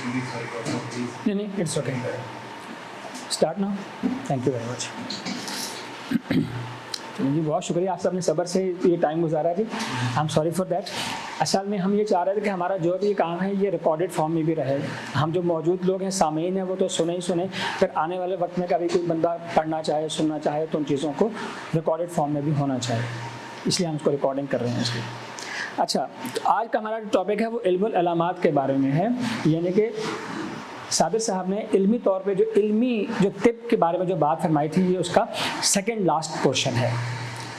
नहीं नहीं, it's okay, start now. Thank you very much. जी बहुत शुक्रिया, आप सबने सब्र से ये टाइम गुजारा जी। I am sorry for that. असल में हम ये चाह रहे थे कि हमारा जो भी काम है ये रिकॉर्डेड फॉर्म में भी रहे। हम जो मौजूद लोग हैं, सामीन हैं, वो तो सुने ही सुने, फिर आने वाले वक्त में कभी कोई बंदा पढ़ना चाहे, सुनना चाहे, तो उन चीज़ों को रिकॉर्डेड फॉर्म में भी होना चाहिए, इसलिए हम उसको रिकॉर्डिंग कर रहे हैं इसलिए। अच्छा, तो आज का हमारा जो टॉपिक है वो इल्मुल अलामात के बारे में है, यानी कि साबिर साहब ने इल्मी तौर पे जो तिब के बारे में जो बात फरमाई थी, ये उसका सेकंड लास्ट पोर्शन है।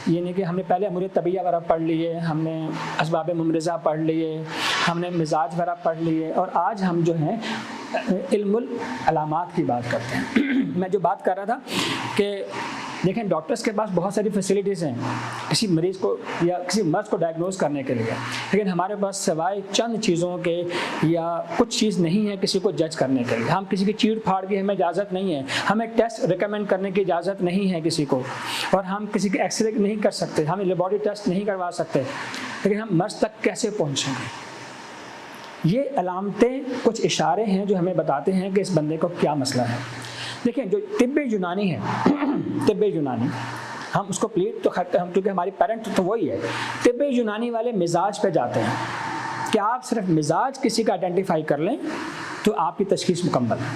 यानी कि हमने पहले अमूर तबिया वगैरह पढ़ लिए, हमने असबाब मुमरज़ा पढ़ लिए, हमने मिजाज वगैरह पढ़ लिए, और आज हम जो हैं इल्मुल अलामात की बात करते हैं। मैं जो बात कर रहा था कि देखें, डॉक्टर्स के पास बहुत सारी फैसिलिटीज़ हैं किसी मरीज़ को या किसी मर्ज़ को डायग्नोज करने के लिए, लेकिन हमारे पास सिवाय चंद चीज़ों के या कुछ चीज़ नहीं है किसी को जज करने के लिए। हम किसी की चीड़ फाड़ की हमें इजाज़त नहीं है, हमें टेस्ट रिकमेंड करने की इजाज़त नहीं है किसी को, और हम किसी के एक्सरे नहीं कर सकते, हम लेबॉरेटरी टेस्ट नहीं करवा सकते, लेकिन हम मर्ज़ तक कैसे पहुँचेंगे? ये अलामतें कुछ इशारे हैं जो हमें बताते हैं कि इस बंदे को क्या मसला है। देखिए, जो तिब्बे यूनानी है, तिब्बे यूनानी, हम उसको प्लीट तो हम, क्योंकि हमारी पेरेंट तो वही है, तिब्बे यूनानी वाले मिजाज पे जाते हैं कि आप सिर्फ मिजाज किसी का आइडेंटिफाई कर लें तो आपकी तशखीस मुकम्मल है।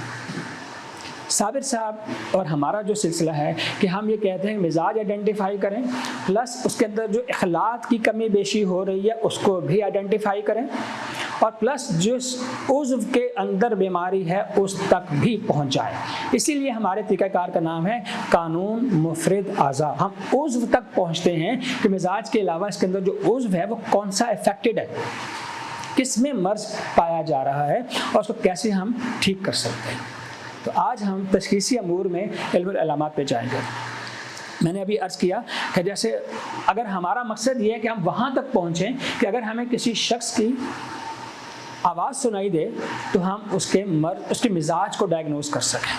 साबिर साहब और हमारा जो सिलसिला है कि हम ये कहते हैं मिजाज आइडेंटिफाई करें, प्लस उसके अंदर जो इखलात की कमी बेशी हो रही है उसको भी आइडेंटिफाई करें, और प्लस जिस उज़्व के अंदर बीमारी है उस तक भी पहुंच जाए। इसीलिए हमारे तरीक़ाकार का नाम है कानून मुफरिद आज़ा। हम उज़्व तक पहुंचते हैं कि मिजाज के अलावा इसके अंदर जो उज़्व है वो कौन सा अफेक्टेड है, किस में मर्ज़ पाया जा रहा है, और उसको कैसे हम ठीक कर सकते हैं। तो आज हम तशख़ीसी अमूर में इल्मुल अलामात पे जाएंगे। मैंने अभी अर्ज़ किया कि जैसे अगर हमारा मकसद ये है कि हम वहाँ तक पहुँचें कि अगर हमें किसी शख्स की आवाज़ सुनाई दे तो हम उसके मिजाज को डायग्नोज कर सकें।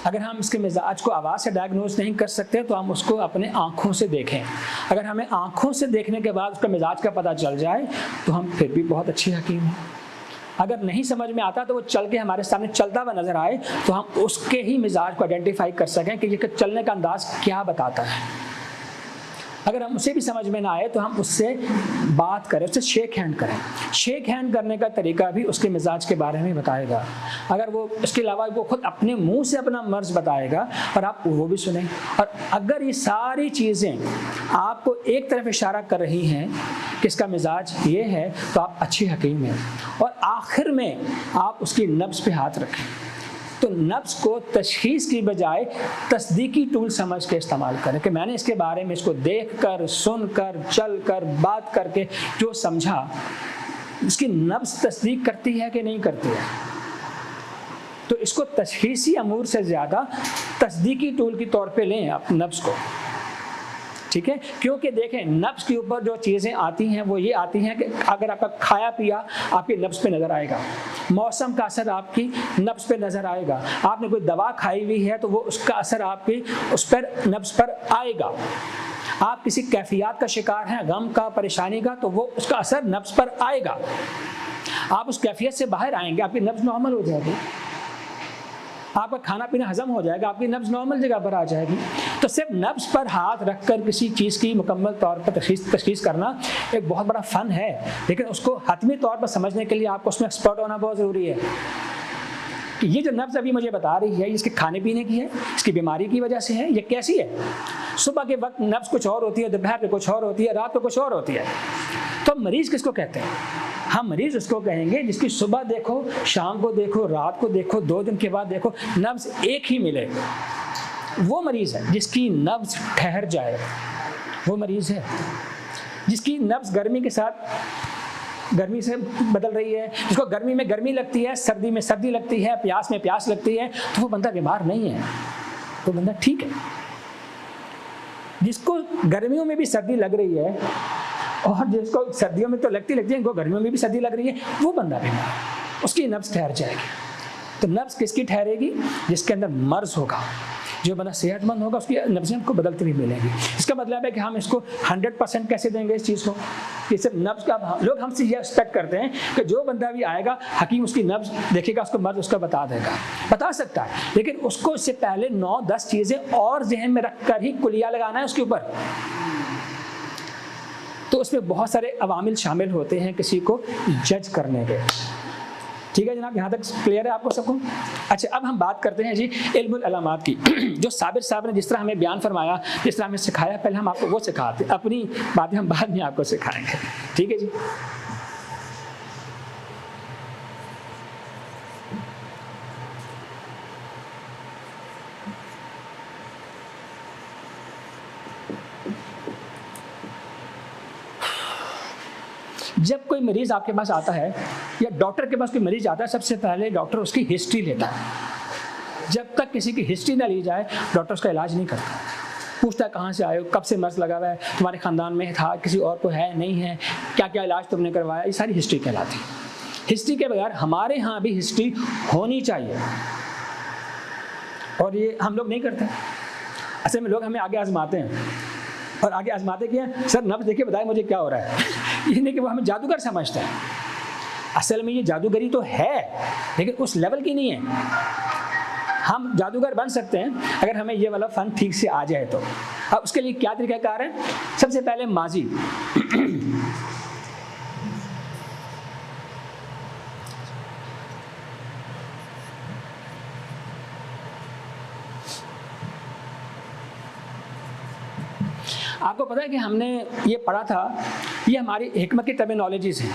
अगर हम इसके मिजाज को आवाज़ से डायग्नोज नहीं कर सकते तो हम उसको अपने आँखों से देखें। अगर हमें आँखों से देखने के बाद उसका मिजाज का पता चल जाए तो हम फिर भी बहुत अच्छे हकीम हैं। अगर नहीं समझ में आता तो वो चल के हमारे सामने चलता हुआ नज़र आए तो हम उसके ही मिजाज को आइडेंटिफाई कर सकें कि ये चलने का अंदाज़ क्या बताता है। अगर हम उसे भी समझ में ना आए तो हम उससे बात करें, उससे शेक हैंड करें। शेक हैंड करने का तरीका भी उसके मिजाज के बारे में बताएगा। अगर वो इसके अलावा वो खुद अपने मुंह से अपना मर्ज़ बताएगा और आप वो भी सुनें। और अगर ये सारी चीज़ें आपको एक तरफ इशारा कर रही हैं कि इसका मिजाज ये है तो आप अच्छी हकीम हैं। और आखिर में आप उसकी नब्ज़ पे हाथ रखें तो नफ्स को तशखीस की बजाय तस्दीकी टूल समझ के इस्तेमाल करें कि मैंने इसके बारे में इसको देख कर, सुन कर, चल कर, बात करके जो समझा, इसकी नफ्स तस्दीक करती है कि नहीं करती है। तो इसको तशखीसी अमूर से ज़्यादा तस्दीकी टूल के तौर पे लें आप नफ्स को, ठीक है। क्योंकि देखें, नफ्स के ऊपर जो चीज़ें आती हैं वो ये आती हैं कि अगर आपका खाया पिया आपके नफ्स पे नज़र आएगा, मौसम का असर आपकी नफ्स पे नज़र आएगा, आपने कोई दवा खाई हुई है तो वो उसका असर आपकी उस पर नफ्स पर आएगा, आप किसी कैफियत का शिकार हैं, गम का, परेशानी का, तो वो उसका असर नफ्स पर आएगा। आप उस कैफियत से बाहर आएंगे, आपकी नफ्स नॉर्मल हो जाएगी, आपका खाना पीना हजम हो जाएगा, आपकी नब्ज़ नॉर्मल जगह पर आ जाएगी। तो सिर्फ नब्ज़ पर हाथ रखकर किसी चीज़ की मुकम्मल तौर पर तशख़ीस करना एक बहुत बड़ा फ़न है, लेकिन उसको हतमी तौर पर समझने के लिए आपको उसमें एक्सपर्ट होना बहुत ज़रूरी है कि ये जो नब्ज़ अभी मुझे बता रही है, इसके खाने पीने की है, इसकी बीमारी की वजह से है, ये कैसी है। सुबह के वक्त नब्ज़ कुछ और होती है, दोपहर पे कुछ और होती है, रात को कुछ और होती है। तो मरीज़ किसको कहते हैं? हम मरीज़ उसको कहेंगे जिसकी सुबह देखो, शाम को देखो, रात को देखो, 2 दिन के बाद देखो, नब्ज़ एक ही मिले, वो मरीज़ है। जिसकी नब्ज़ ठहर जाए वो मरीज़ है। जिसकी नब्ज़ गर्मी के साथ गर्मी से बदल रही है, जिसको गर्मी में गर्मी लगती है, सर्दी में सर्दी लगती है, प्यास में प्यास लगती है, तो वो बंदा बीमार नहीं है, वो बंदा ठीक है। जिसको गर्मियों में भी सर्दी लग रही है और जिसको सर्दियों में तो लगती है, इनको गर्मियों में भी सर्दी लग रही है, वो बंदा बीमार है, उसकी नब्ज़ ठहर जाएगी। तो नब्ज़ किसकी ठहरेगी? जिसके अंदर मर्ज़ होगा, जो बंदा सेहतमंद होगा उसकी नब्ज़ें हमको बदलती हुई मिलेंगी। इसका मतलब है कि हम इसको 100% कैसे देंगे इस चीज़ को, ये सिर्फ नब्ज़ का लोग हमसे ये एक्सपेक्ट करते हैं कि जो बंदा भी आएगा हकीम उसकी नब्ज़ देखेगा, उसको मर्ज़ उसका बता देगा, बता सकता है, लेकिन उसको इससे पहले 9-10 चीज़ें और जहन में रख कर ही कुलिया लगाना है उसके ऊपर। तो उसमें बहुत सारे अवामिल शामिल होते हैं किसी को जज करने के। ठीक है जनाब, यहाँ तक क्लियर है आपको सबको? अच्छा, अब हम बात करते हैं जी इल्मुल अलामात की। जो साबिर साहब ने जिस तरह हमें बयान फरमाया, जिस तरह हमें सिखाया, पहले हम आपको वो सिखाते हैं, अपनी बातें हम बाद में आपको सिखाएंगे। ठीक है जी। जब कोई मरीज़ आपके पास आता है या डॉक्टर के पास कोई मरीज़ आता है, सबसे पहले डॉक्टर उसकी हिस्ट्री लेता है। जब तक किसी की हिस्ट्री ना ली जाए डॉक्टर उसका इलाज नहीं करता। पूछता है कहाँ से आए हो, कब से मर्ज़ लगा हुआ है, तुम्हारे ख़ानदान में था, किसी और को है नहीं है, क्या क्या इलाज तुमने करवाया, ये सारी हिस्ट्री कहलाती है। हिस्ट्री के बगैर हमारे यहाँ भी हिस्ट्री होनी चाहिए, और ये हम लोग नहीं करते। असल में लोग हमें आगे आजमाते हैं, और आगे आजमाते क्या है, सर नब्ज़ देखिए बताए मुझे क्या हो रहा है। ये नहीं कि वो हमें जादूगर समझता है, असल में ये जादूगरी तो है लेकिन उस लेवल की नहीं है। हम जादूगर बन सकते हैं अगर हमें ये वाला फन ठीक से आ जाए तो। अब उसके लिए क्या तरीक़ाकार है? सबसे पहले माजी आपको पता है कि हमने ये पढ़ा था, ये हमारी हिकमत की टर्मिनोलॉजीज़ हैं,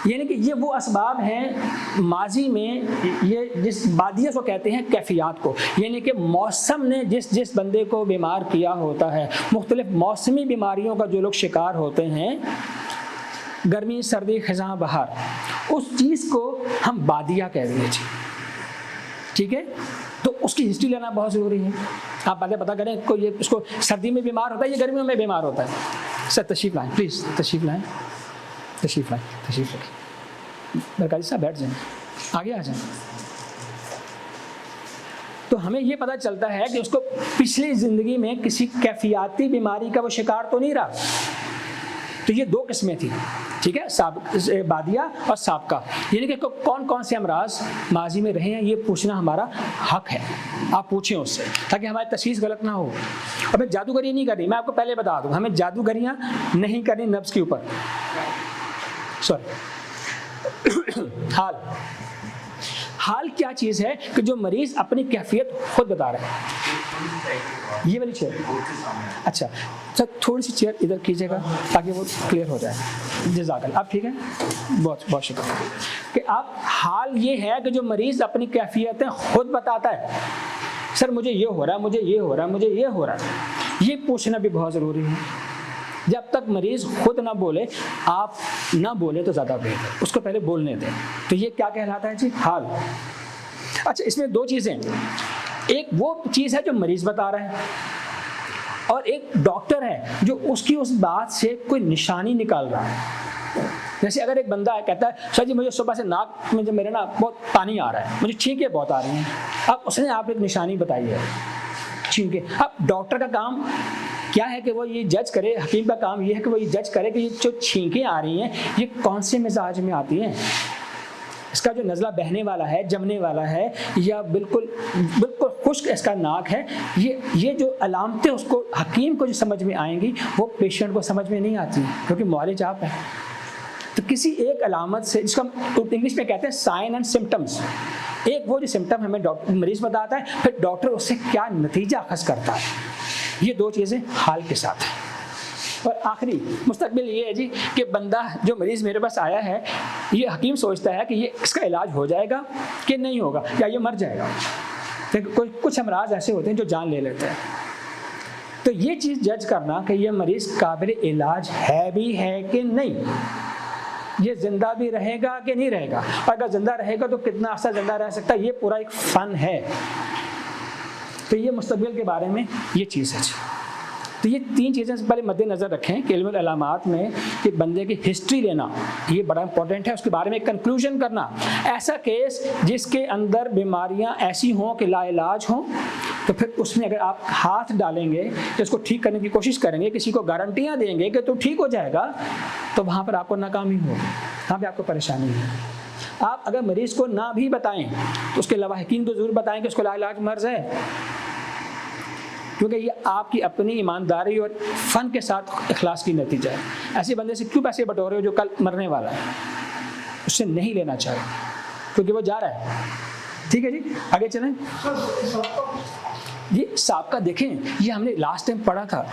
यानी कि ये वो असबाब हैं माजी में, ये जिस बादिया को कहते हैं कैफियत को, यानी कि मौसम ने जिस जिस बंदे को बीमार किया होता है, मुख्तलिफ मौसमी बीमारियों का जो लोग शिकार होते हैं, गर्मी सर्दी खज़ां बहार, उस चीज़ को हम बादिया कह रहे हैं। ठीक है, तो उसकी हिस्ट्री लेना बहुत ज़रूरी है। आप पहले पता करें कोई ये उसको सर्दी में बीमार होता है, ये गर्मियों में बीमार होता है। सर तशरीफ़ लाएँ प्लीज़, तशरीफ़ लाएँ, तशरीफ़ लाएँ, तशरीफ़ रखें, बरकाजी साहब बैठ जाएँ, आगे आ जाएँ। तो हमें ये पता चलता है कि उसको पिछली ज़िंदगी में किसी कैफियाती बीमारी का वो शिकार तो नहीं रहा। तो ये दो किस्में थी, ठीक है, बादिया और साबका, यानी कि कौन कौन से अमराज माजी में रहे हैं, ये पूछना हमारा हक है। आप पूछें उससे ताकि हमारी तशख़ीस गलत ना हो। हमें जादूगरी नहीं करनी, मैं आपको पहले बता दूं, हमें जादूगरियाँ नहीं करनी नब्ज़ के ऊपर। सॉरी हाल क्या चीज़ है कि जो मरीज़ अपनी कैफियत खुद बता रहे हैं। ये वाली चेयर, अच्छा सर थोड़ी सी चेयर इधर कीजिएगा ताकि वो क्लियर हो जाए। जज़ाकल्लाह, आप ठीक है, बहुत बहुत शुक्रिया। कि आप हाल ये है कि जो मरीज़ अपनी कैफियतें खुद बताता है, सर मुझे ये हो रहा है, मुझे ये हो रहा है, मुझे ये हो रहा है, ये पूछना भी बहुत ज़रूरी है। जब तक मरीज़ खुद ना बोले, आप ना बोले तो ज़्यादा बेहतर, उसको पहले बोलने दें। तो ये क्या कहलाता है जी? हाल। अच्छा, इसमें दो चीज़ें, एक वो चीज़ है जो मरीज़ बता रहा है, और एक डॉक्टर है जो उसकी उस बात से कोई निशानी निकाल रहा है। जैसे अगर एक बंदा है कहता है सर जी मुझे सुबह से नाक में जो मेरे ना बहुत पानी आ रहा है, मुझे छींकें बहुत आ रही हैं, अब उसने आप एक निशानी बताई है छींकें। अब डॉक्टर का काम क्या है कि वो ये जज करे, हकीम का काम ये है कि वो ये जज करे कि ये जो छींकें आ रही हैं ये कौन से मिजाज में आती हैं, इसका जो नज़ला बहने वाला है, जमने वाला है, या बिल्कुल बिल्कुल खुश्क इसका नाक है, ये जो अलामतें उसको हकीम को जो समझ में आएंगी वो पेशेंट को समझ में नहीं आती, क्योंकि मौलिज आप है। तो किसी एक अलामत से, जिसको इंग्लिश में कहते हैं साइन एंड सिम्टम्स, एक वो जो सिम्टम हमें डॉक्टर मरीज़ बताता है, फिर डॉक्टर उससे क्या नतीजा अखज़ करता है, ये दो चीज़ें हाल के साथ हैं। और आखिरी मुस्तकबिल ये है जी कि बंदा जो मरीज़ मेरे पास आया है, ये हकीम सोचता है कि ये इसका इलाज हो जाएगा कि नहीं होगा, या ये मर जाएगा। तो कुछ अमराज ऐसे होते हैं जो जान ले लेते हैं। तो ये चीज़ जज करना कि ये मरीज़ काबिल इलाज है भी है कि नहीं, ये ज़िंदा भी रहेगा कि नहीं रहेगा, और अगर ज़िंदा रहेगा तो कितना अर्सा ज़िंदा रह सकता है, ये पूरा एक फ़न है। तो ये मुस्तकबिल के बारे में ये चीज़ है। तो ये तीन चीज़ें से पहले मद्देनज़र रखें कि इल्मुल अलामात में कि बंदे की हिस्ट्री लेना ये बड़ा इंपॉर्टेंट है, उसके बारे में कंक्लूजन करना। ऐसा केस जिसके अंदर बीमारियां ऐसी हों कि लाइलाज हों, तो फिर उसमें अगर आप हाथ डालेंगे तो उसको ठीक करने की कोशिश करेंगे, किसी को गारंटियाँ देंगे कि तो ठीक हो जाएगा, तो वहाँ पर आपको नाकामी होगी, वहाँ पर आपको परेशानी है। आप अगर मरीज़ को ना भी बताएं तो उसके लवाहिकीन को ज़रूर बताएं कि उसको लाइलाज मर्ज़ है, क्योंकि ये आपकी अपनी ईमानदारी और फ़न के साथ इखलास की नतीजा है। ऐसे बंदे से क्यों पैसे बटोरे हो जो कल मरने वाला है? उससे नहीं लेना चाहिए क्योंकि वो जा रहा है। ठीक है जी, आगे चलें। ये साबका देखें, ये हमने लास्ट टाइम पढ़ा था,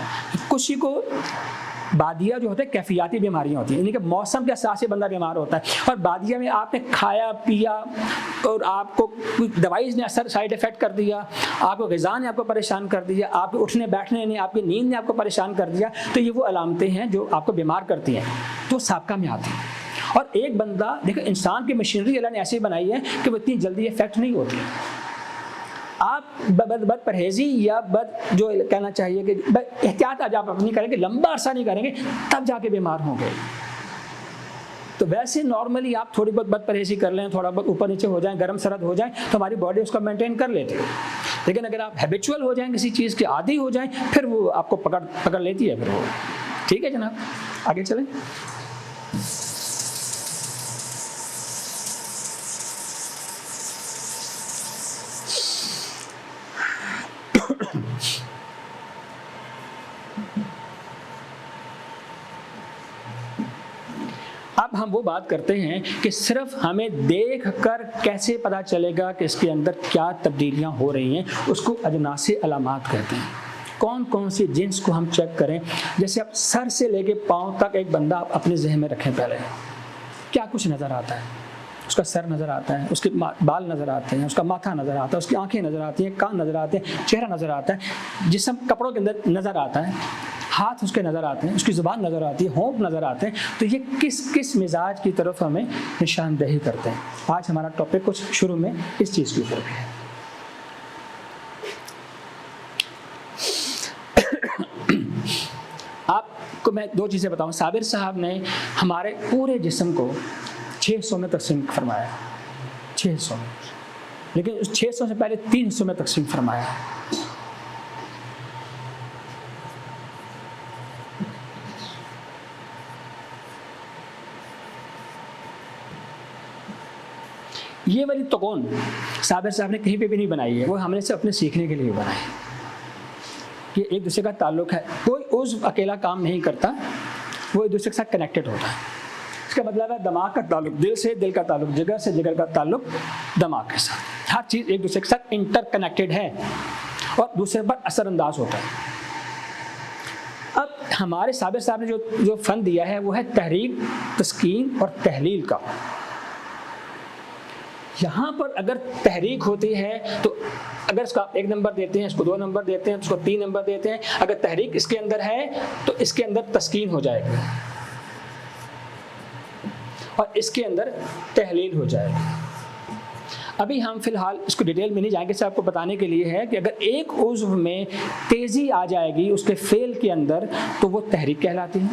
कुछ को बादिया जो होते हैं कैफियाती बीमारियां होती हैं, यानी कि मौसम के हिसाब से बंदा बीमार होता है। और बादिया में आपने खाया पिया और आपको दवाई ने असर साइड इफेक्ट कर दिया, आपको ग़िज़ा ने आपको परेशान कर दिया, आपके उठने बैठने ने, आपकी नींद ने आपको परेशान कर दिया, तो ये वो अलामतें हैं जो आपको बीमार करती हैं, तो साबका में आती हैं। और एक बंदा देखो, इंसान की मशीनरी अल्लाह ने ऐसी बनाई है कि वो इतनी जल्दी इफेक्ट नहीं होती। आप बद परहेजी या जो कहना चाहिए कि एहतियात आज आप अपनी करेंगे, लंबा अरसा नहीं करेंगे, तब जाके बीमार होंगे। तो वैसे नॉर्मली आप थोड़ी बहुत बद परहेजी कर लें, थोड़ा बहुत ऊपर नीचे हो जाए, गर्म सरद हो जाए, तो हमारी बॉडी उसको मेंटेन कर लेती है। लेकिन अगर आप हैबिचुअल हो जाएं, किसी चीज़ के आदी हो जाएं, फिर वो आपको पकड़ लेती है फिर वो। ठीक है जनाब, आगे चलें। अब हम वो बात करते हैं कि सिर्फ हमें देख कर कैसे पता चलेगा कि इसके अंदर क्या तब्दीलियां हो रही हैं, उसको अजनासी अलामात कहते हैं। कौन कौन सी जिन्स को हम चेक करें, जैसे आप सर से लेके पाँव तक एक बंदा आप अपने जहन में रखें। पहले क्या कुछ नज़र आता है? उसका सर नज़र आता है, उसके बाल नज़र आते हैं, उसका माथा नज़र आता है, उसकी आंखें नज़र आती हैं, कान नज़र आते हैं, चेहरा नज़र आता है, जिस्म कपड़ों के अंदर नज़र आता है, हाथ उसके नज़र आते हैं, उसकी ज़ुबान नज़र आती है, होंठ नज़र आते हैं। तो ये किस किस मिजाज की तरफ हमें निशानदेही करते हैं। आज हमारा टॉपिक कुछ शुरू में इस चीज़ के ऊपर है। आपको मैं दो चीज़ें बताऊं। साबिर साहब ने हमारे पूरे जिस्म को 600 में तकसीम फरमाया, 600 में, लेकिन उस 600 से पहले 3 हिस्सों में तकसीम फरमाया। ये वाली तकौन साबिर साहब ने कहीं पे भी नहीं बनाई है, वो हमने से अपने सीखने के लिए बनाई है कि एक दूसरे का ताल्लुक है। कोई उस अकेला काम नहीं करता, वो एक दूसरे के साथ कनेक्टेड होता है। इसका मतलब है दिमाग का ताल्लुक दिल से, दिल का ताल्लुक जिगर से, जिगर का ताल्लुक दिमाग के साथ। हर चीज़ एक दूसरे के साथ इंटरकनेक्टेड है और दूसरे पर असरअंदाज होता है। अब हमारे साबिर साहब ने जो फ़न दिया है वो है तहरीक, तस्कीन और तहलील का। यहाँ पर अगर तहरीक होती है तो अगर इसका 1 नंबर देते हैं, इसको 2 नंबर देते हैं, इसको 3 नंबर देते हैं। अगर तहरीक इसके अंदर है तो इसके अंदर तस्कीन हो जाएगी और इसके अंदर तहलील हो जाएगी। अभी हम फिलहाल इसको डिटेल में नहीं जाएंगे, सिर्फ आपको बताने के लिए है कि अगर एक उज़्व में तेज़ी आ जाएगी उसके फेल के अंदर तो वो तहरीक कहलाती है।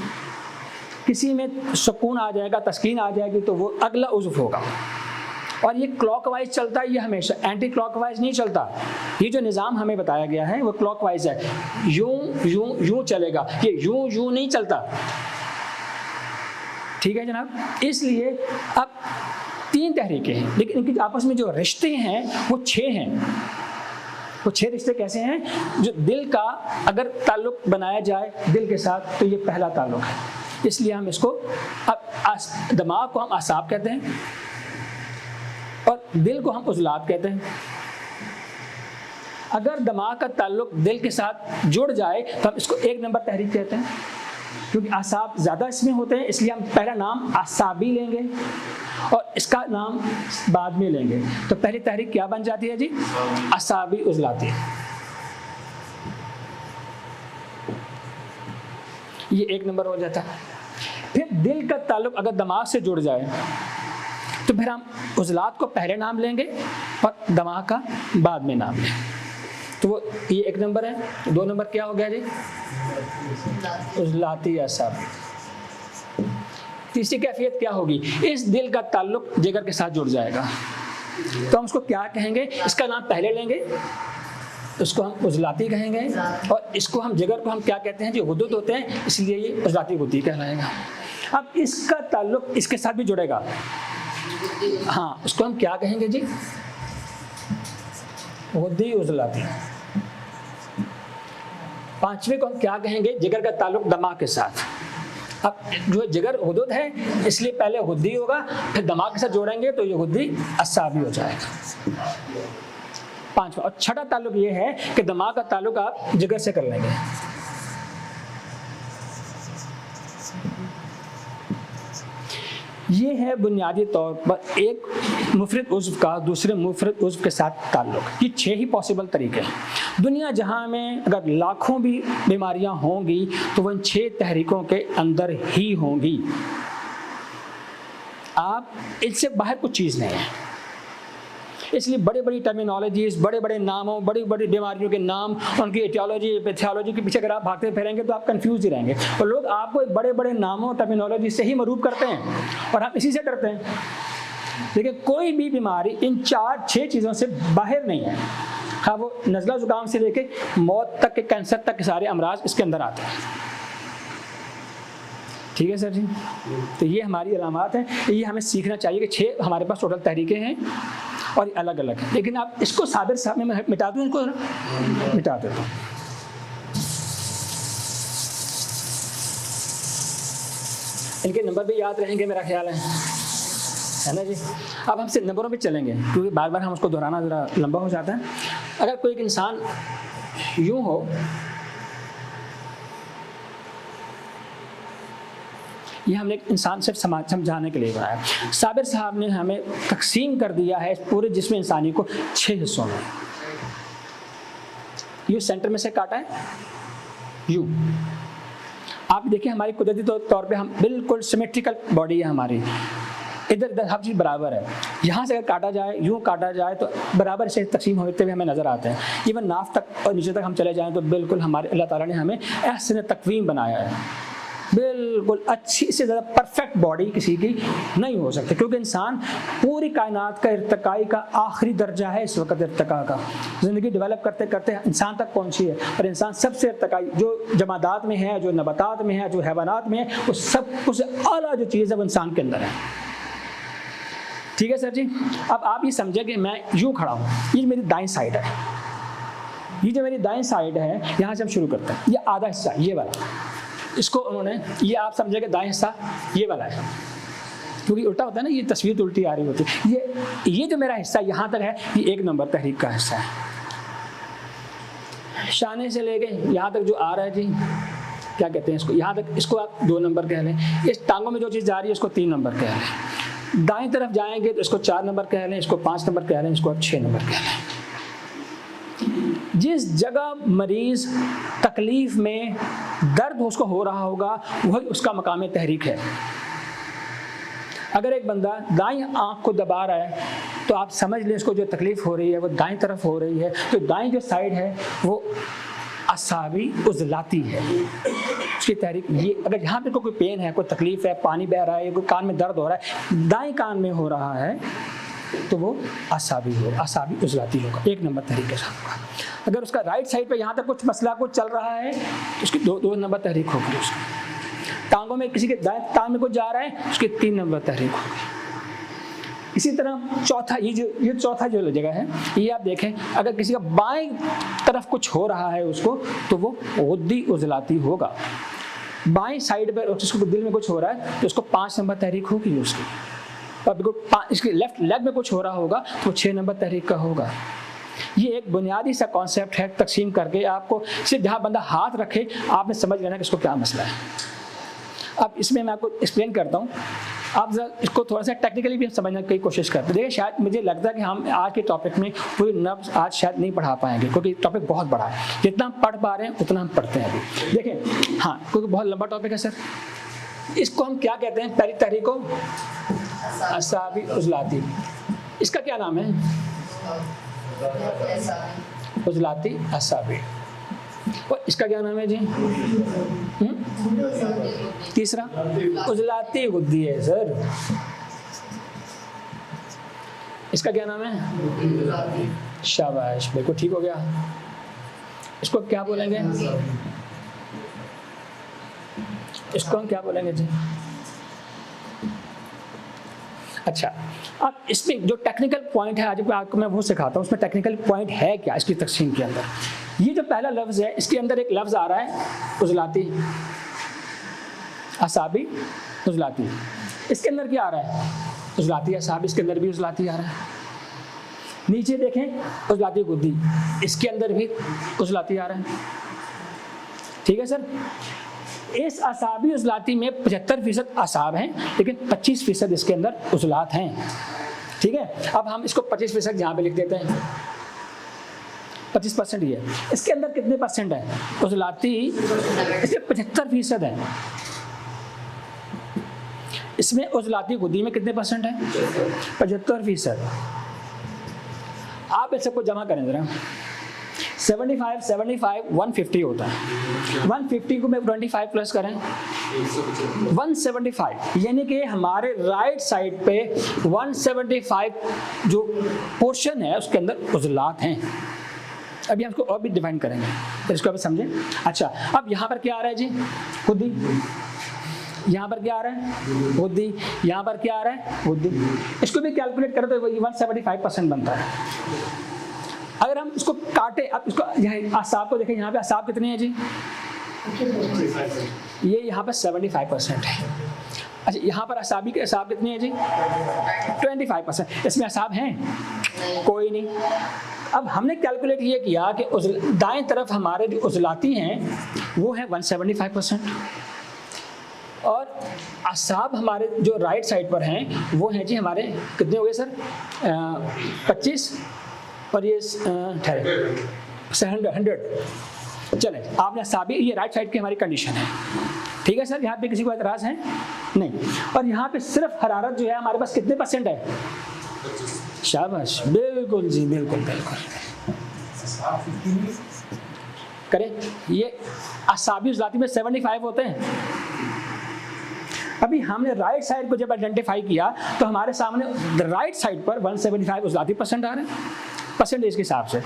किसी में सुकून आ जाएगा, तस्कीन आ जाएगी तो वो अगला उज़्व होगा। और ये क्लॉकवाइज चलता है, ये हमेशा एंटी क्लॉकवाइज नहीं चलता। ये जो निज़ाम हमें बताया गया है वो क्लॉकवाइज है, यूं यूं यूं चलेगा, ये यूं यूं नहीं चलता। ठीक है जनाब। इसलिए अब 3 तहरीकें हैं, लेकिन इनकी आपस में जो रिश्ते हैं वो 6 हैं। वो 6 रिश्ते कैसे हैं? जो दिल का अगर ताल्लुक बनाया जाए दिल के साथ तो ये पहला ताल्लुक है, इसलिए हम इसको अब दिमाग को हम आसाब कहते हैं और दिल को हम उज़लात कहते हैं। अगर दिमाग का ताल्लुक दिल के साथ जुड़ जाए तो हम इसको 1 नंबर तहरीक कहते हैं, क्योंकि आसाब ज़्यादा इसमें होते हैं, इसलिए हम पहला नाम आसाबी लेंगे और इसका नाम बाद में लेंगे। तो पहली तहरीक क्या बन जाती है जी? आसाबी उज़लाती। ये 1 नंबर हो जाता है। फिर दिल का ताल्लुक अगर दिमाग से जुड़ जाए तो फिर हम उज़लात को पहले नाम लेंगे और दिमाग का बाद में नाम लेंगे। तो वो ये 1 नंबर है। 2 नंबर क्या हो गया जी? उज़लाती आसाब। तीसरी कैफियत क्या होगी? इस दिल का ताल्लुक जिगर के साथ जुड़ जाएगा तो हम उसको क्या कहेंगे? इसका नाम पहले लेंगे उसको हम उजलाती कहेंगे, और इसको हम जिगर को हम क्या कहते हैं जी, गुद्दुद होते हैं, इसलिए ये उजलाती गुद्दी कहलाएगा। अब इसका ताल्लुक इसके साथ भी जुड़ेगा, हाँ, उसको हम क्या कहेंगे जी, गुद्दी उजलाती। पांचवे को हम क्या कहेंगे, जिगर का ताल्लुक दमाग के साथ। अब जो जिगर गुद्दुद है, इसलिए पहले गुद्दी होगा, फिर दमाग के साथ जोड़ेंगे तो ये गुद्दी असाबी हो जाएगा। पांचवा। और छठा ताल्लुक ये है कि दिमाग का ताल्लुक आप जिगर से कर लेंगे। ये है बुनियादी तौर पर एक मुफरद उज़्व का दूसरे मुफरद उज़्व के साथ ताल्लुक। ये 6 ही पॉसिबल तरीके हैं। दुनिया जहां में अगर लाखों भी बीमारियां होंगी तो वह इन 6 तहरीकों के अंदर ही होंगी। आप इनसे बाहर कुछ चीज़ नहीं है। इसलिए बड़े बड़ी टर्मिनोलॉजीज, बड़े बड़े नामों, बड़ी बड़ी बीमारियों के नाम, उनकी एटियोलॉजी, पैथोलॉजी के पीछे अगर आप भागते फिरेंगे तो आप कंफ्यूज ही रहेंगे। और लोग आपको बड़े बड़े नामों, टर्मिनोलॉजी से ही मरूब करते हैं और हम इसी से डरते हैं। लेकिन कोई भी बीमारी इन 4-6 चीज़ों से बाहर नहीं है। हाँ, वो नज़ला ज़ुकाम से लेके मौत तक के, कैंसर तक के सारे अमराज इसके अंदर आते हैं। ठीक है सर जी। तो ये हमारी अलामात हैं, ये हमें सीखना चाहिए कि 6 हमारे पास टोटल तरीके हैं और अलग अलग है। लेकिन आप इसको साबिर साहब में मिटा दूँ, इनको मिटा देता हूँ। इनके नंबर भी याद रहेंगे मेरा ख्याल है ना जी। अब हम सिर्फ नंबरों पे चलेंगे क्योंकि बार बार हम उसको दोहराना ज़रा लंबा हो जाता है। अगर कोई एक इंसान यूँ हो, ये हमने एक इंसान सिर्फ समझाने के लिए बनाया। साबिर साहब ने हमें तकसीम कर दिया है पूरे जिस्म इंसानी को 6 हिस्सों में। यू सेंटर में से काटा है, यू आप देखिए हमारी कुदरती तौर पे हम बिल्कुल सिमेट्रिकल बॉडी है हमारी, इधर उधर हर चीज़ बराबर है। यहाँ से अगर काटा जाए, यूँ काटा जाए तो बराबर से तकसीम होते हुए हमें नज़र आते हैं। इवन नाफ तक और नीचे तक हम चले जाएँ तो बिल्कुल हमारे अल्लाह ताला ने हमें एहसन तकवीम बनाया है। बिल्कुल अच्छी से ज़्यादा परफेक्ट बॉडी किसी की नहीं हो सकती, क्योंकि इंसान पूरी कायनात का इर्तिकाई का आखिरी दर्जा है इस वक्त। इर्तिका का ज़िंदगी डेवलप करते करते इंसान तक पहुंची है, और इंसान सबसे इर्तिकाई जो जमादात में है, जो नबातात में है, जो हैवानात में है, वो सब कुछ आला जो चीज़ है वो इंसान के अंदर है। ठीक है सर जी। अब आप ये समझे कि मैं यूँ खड़ा हूँ, ये मेरी दाईं साइड है, ये जो मेरी दाईं साइड है यहाँ से हम शुरू करते हैं। ये आधा हिस्सा ये वाला, इसको उन्होंने, ये आप समझेंगे दाएं हिस्सा ये वाला है, क्योंकि उल्टा होता है ना, ये तस्वीर तो उल्टी आ रही होती है। ये जो मेरा हिस्सा यहाँ तक है, ये 1 नंबर तहरीक का हिस्सा है। शाने से लेके यहाँ तक जो आ रहा है जी, क्या कहते हैं इसको, यहाँ तक, इसको आप 2 नंबर कह लें। इस टांगों में जो चीज़ जा रही है इसको 3 नंबर कह लें। दाएं तरफ जाएंगे तो इसको 4 नंबर कह लें, इसको 5 नंबर कह लें, इसको आप 6 नंबर कह लें। जिस जगह मरीज तकलीफ में दर्द उसको हो रहा होगा वही उसका मकाम तहरीक है। अगर एक बंदा दाईं आंख को दबा रहा है तो आप समझ लें इसको जो तकलीफ हो रही है वो दाईं तरफ हो रही है, तो दाईं जो साइड है वो असाबी उजलाती है, उसकी तहरीक। ये अगर यहाँ पे कोई पेन है, कोई तकलीफ है, पानी बह रहा है, कोई कान में दर्द हो रहा है, दाईं कान में हो रहा है तो वो असाबी होगा, असाबी उजलाती होगा, 1 नंबर तहरीक से होगा। अगर उसका राइट साइड पे यहाँ तक कुछ मसला कुछ चल रहा है तो उसकी 2 नंबर तहरीक होगी। उसकी टांगों में किसी के दाएं टांग में कुछ जा रहा है, उसकी 3 नंबर तहरीक होगी। इसी तरह चौथा, ये चौथा जो जगह है, ये आप देखें, अगर किसी का बाएं तरफ कुछ हो रहा है उसको, तो वो गुद्दी उजलाती होगा। बाएं साइड पर उसको दिल में कुछ हो रहा है तो उसको 5 नंबर तहरीक होगी उसकी। और बिल्कुल इसके लेफ्ट लेग में कुछ हो रहा होगा तो 6 नंबर तहरीक का होगा। ये एक बुनियादी सा कॉन्सेप्ट है, तकसीम करके आपको सिर्फ जहाँ बंदा हाथ रखे आपने समझ लेना कि इसको क्या मसला है। अब इसमें मैं आपको एक्सप्लेन करता हूँ, आप जरा इसको थोड़ा सा टेक्निकली भी समझने की कोशिश करते हैं। देखिए, शायद मुझे लगता है कि हम आज के टॉपिक में पूरी नब्ज आज शायद नहीं पढ़ा पाएंगे, क्योंकि टॉपिक बहुत बड़ा है। जितना हम पढ़ पा रहे हैं उतना हम पढ़ते हैं अभी। देखें, हाँ, क्योंकि बहुत लंबा टॉपिक है सर। इसको हम क्या कहते हैं, पहली तहरीक को असाबी उजलाती। इसका क्या नाम है? उजलाती असाबी। और इसका क्या नाम है जी? तीसरा उजलाती गुद्दी है सर। इसका क्या नाम है? शाबाश, बिल्कुल ठीक हो गया। इसको क्या बोलेंगे, इसको हम क्या बोलेंगे जी? अच्छा, अब इसमें जो टेक्निकल पॉइंट है आज आपको मैं वो सिखाता हूँ, उसमें टेक्निकल पॉइंट है क्या इसकी तकसीम के अंदर। ये जो पहला लफ्ज़ है इसके अंदर एक लफ्ज़ आ रहा है उज़लाती, असाबी, उज़लाती। इसके अंदर क्या आ रहा है? उज़लाती असाबी, इसके अंदर भी उज़लाती आ रहा है। नीचे देखें उज़लाती गुद्दी, इसके अंदर भी उज़लाती आ रहा है। ठीक है सर, इस असाबी उज़लाती में 75% असाब हैं, लेकिन 25% इसके अंदर उज़लात हैं। ठीक है, अब हम इसको 25% यहाँ पे लिख देते हैं, 25% ही है। इसके अंदर कितने परसेंट है उज़लाती? इसमें 75% है। इसमें उज़लाती गुद्दी में कितने परसेंट है? 75%। आप इन सबको जमा करें जरा, 75 150 होता है। 150 को मैं 25 प्लस करें 175, यानी कि हमारे राइट साइड पे 175 जो पोर्शन है उसके अंदर उज़लात हैं। अभी हम इसको और भी डिफाइन करेंगे, तो इसको आप समझें। अच्छा, अब यहाँ पर क्या आ रहा है जी? गुद्दी। यहाँ पर क्या आ रहा है? गुद्दी। यहाँ पर क्या आ रहा है? गुद्दी। इसको भी कैलकुलेट करें तो 175% बनता है। अगर हम इसको काटे, अब इसको यहाँ असाब को देखें, यहाँ पे असाब कितने हैं जी? ये यहाँ पर 75% है। अच्छा, यहाँ पर असाबी के असाब कितने हैं जी? 25%। इसमें असाब हैं? कोई नहीं। अब हमने कैलकुलेट ये किया कि दाएं तरफ हमारे जो उज़लाती हैं वो है 175%, और असाब हमारे जो राइट साइड पर हैं वो हैं जी हमारे कितने हो गए सर? 25 और ये 100। चले, आपने असाबी, ये राइट साइड की हमारी कंडीशन है। ठीक है सर, यहाँ पे किसी को एतराज़ है? नहीं। और यहाँ पे सिर्फ हरारत जो है हमारे पास कितने परसेंट है? शाबाश, बिल्कुल जी, बिल्कुल बिल्कुल करें। ये असाबी उज़लाती में 75 होते हैं। अभी हमने राइट साइड को जब आइडेंटिफाई किया तो हमारे सामने राइट साइड पर 175 उज़लाती परसेंट आ रहे हैं, परसेंटेज के हिसाब से।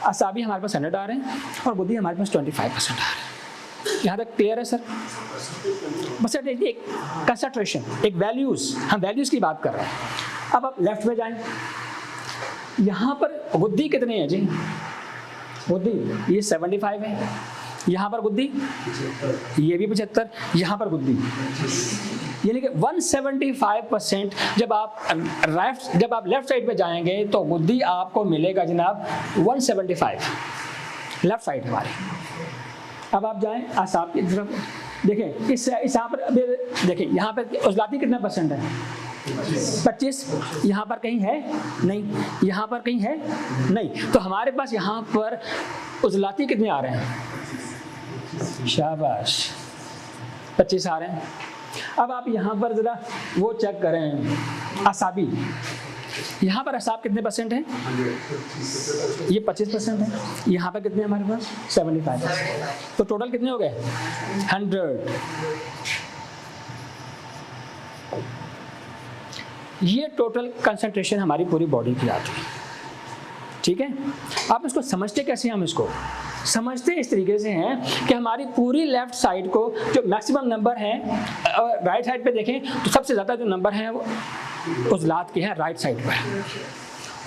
असाबी हमारे पास 100 आ रहे हैं और गुद्दी हमारे पास 25% आ रहे हैं। यहाँ तक क्लियर है सर? बस एक कंसंट्रेशन, एक वैल्यूज़, हम वैल्यूज़ की बात कर रहे हैं। अब आप लेफ्ट में जाएं, यहाँ पर गुद्दी कितने हैं जी? गुद्दी ये 75 है। यहाँ पर गुद्दी ये भी 75, यहाँ पर गुद्दी, यानी कि 175%। जब आप लेफ्ट साइड पे जाएंगे तो गुद्दी आपको मिलेगा जनाब 175, लेफ्ट साइड हमारी। अब आप जाएं असाब की तरफ, देखें इस यहाँ पर देखें, यहाँ पर उज़लाती कितना परसेंट है? 25। यहाँ पर कहीं है? नहीं। यहाँ पर कहीं है? नहीं। तो हमारे पास यहाँ पर उज़लाती कितने आ रहे हैं? शाबाश, 25 आ रहे हैं। अब आप यहाँ पर ज़रा वो चेक करें असाबी, यहाँ पर असाब कितने परसेंट है? ये 25% है। यहाँ पर कितने हमारे पास? 75%। तो टोटल कितने हो गए? 100। ये टोटल कंसंट्रेशन हमारी पूरी बॉडी की आती है। ठीक है, आप इसको समझते कैसे? हम इसको समझते इस तरीके से हैं कि हमारी पूरी लेफ्ट साइड को जो मैक्सिमम नंबर हैं, राइट साइड पे देखें तो सबसे ज़्यादा जो नंबर हैं वो उज़लात के हैं राइट साइड पर,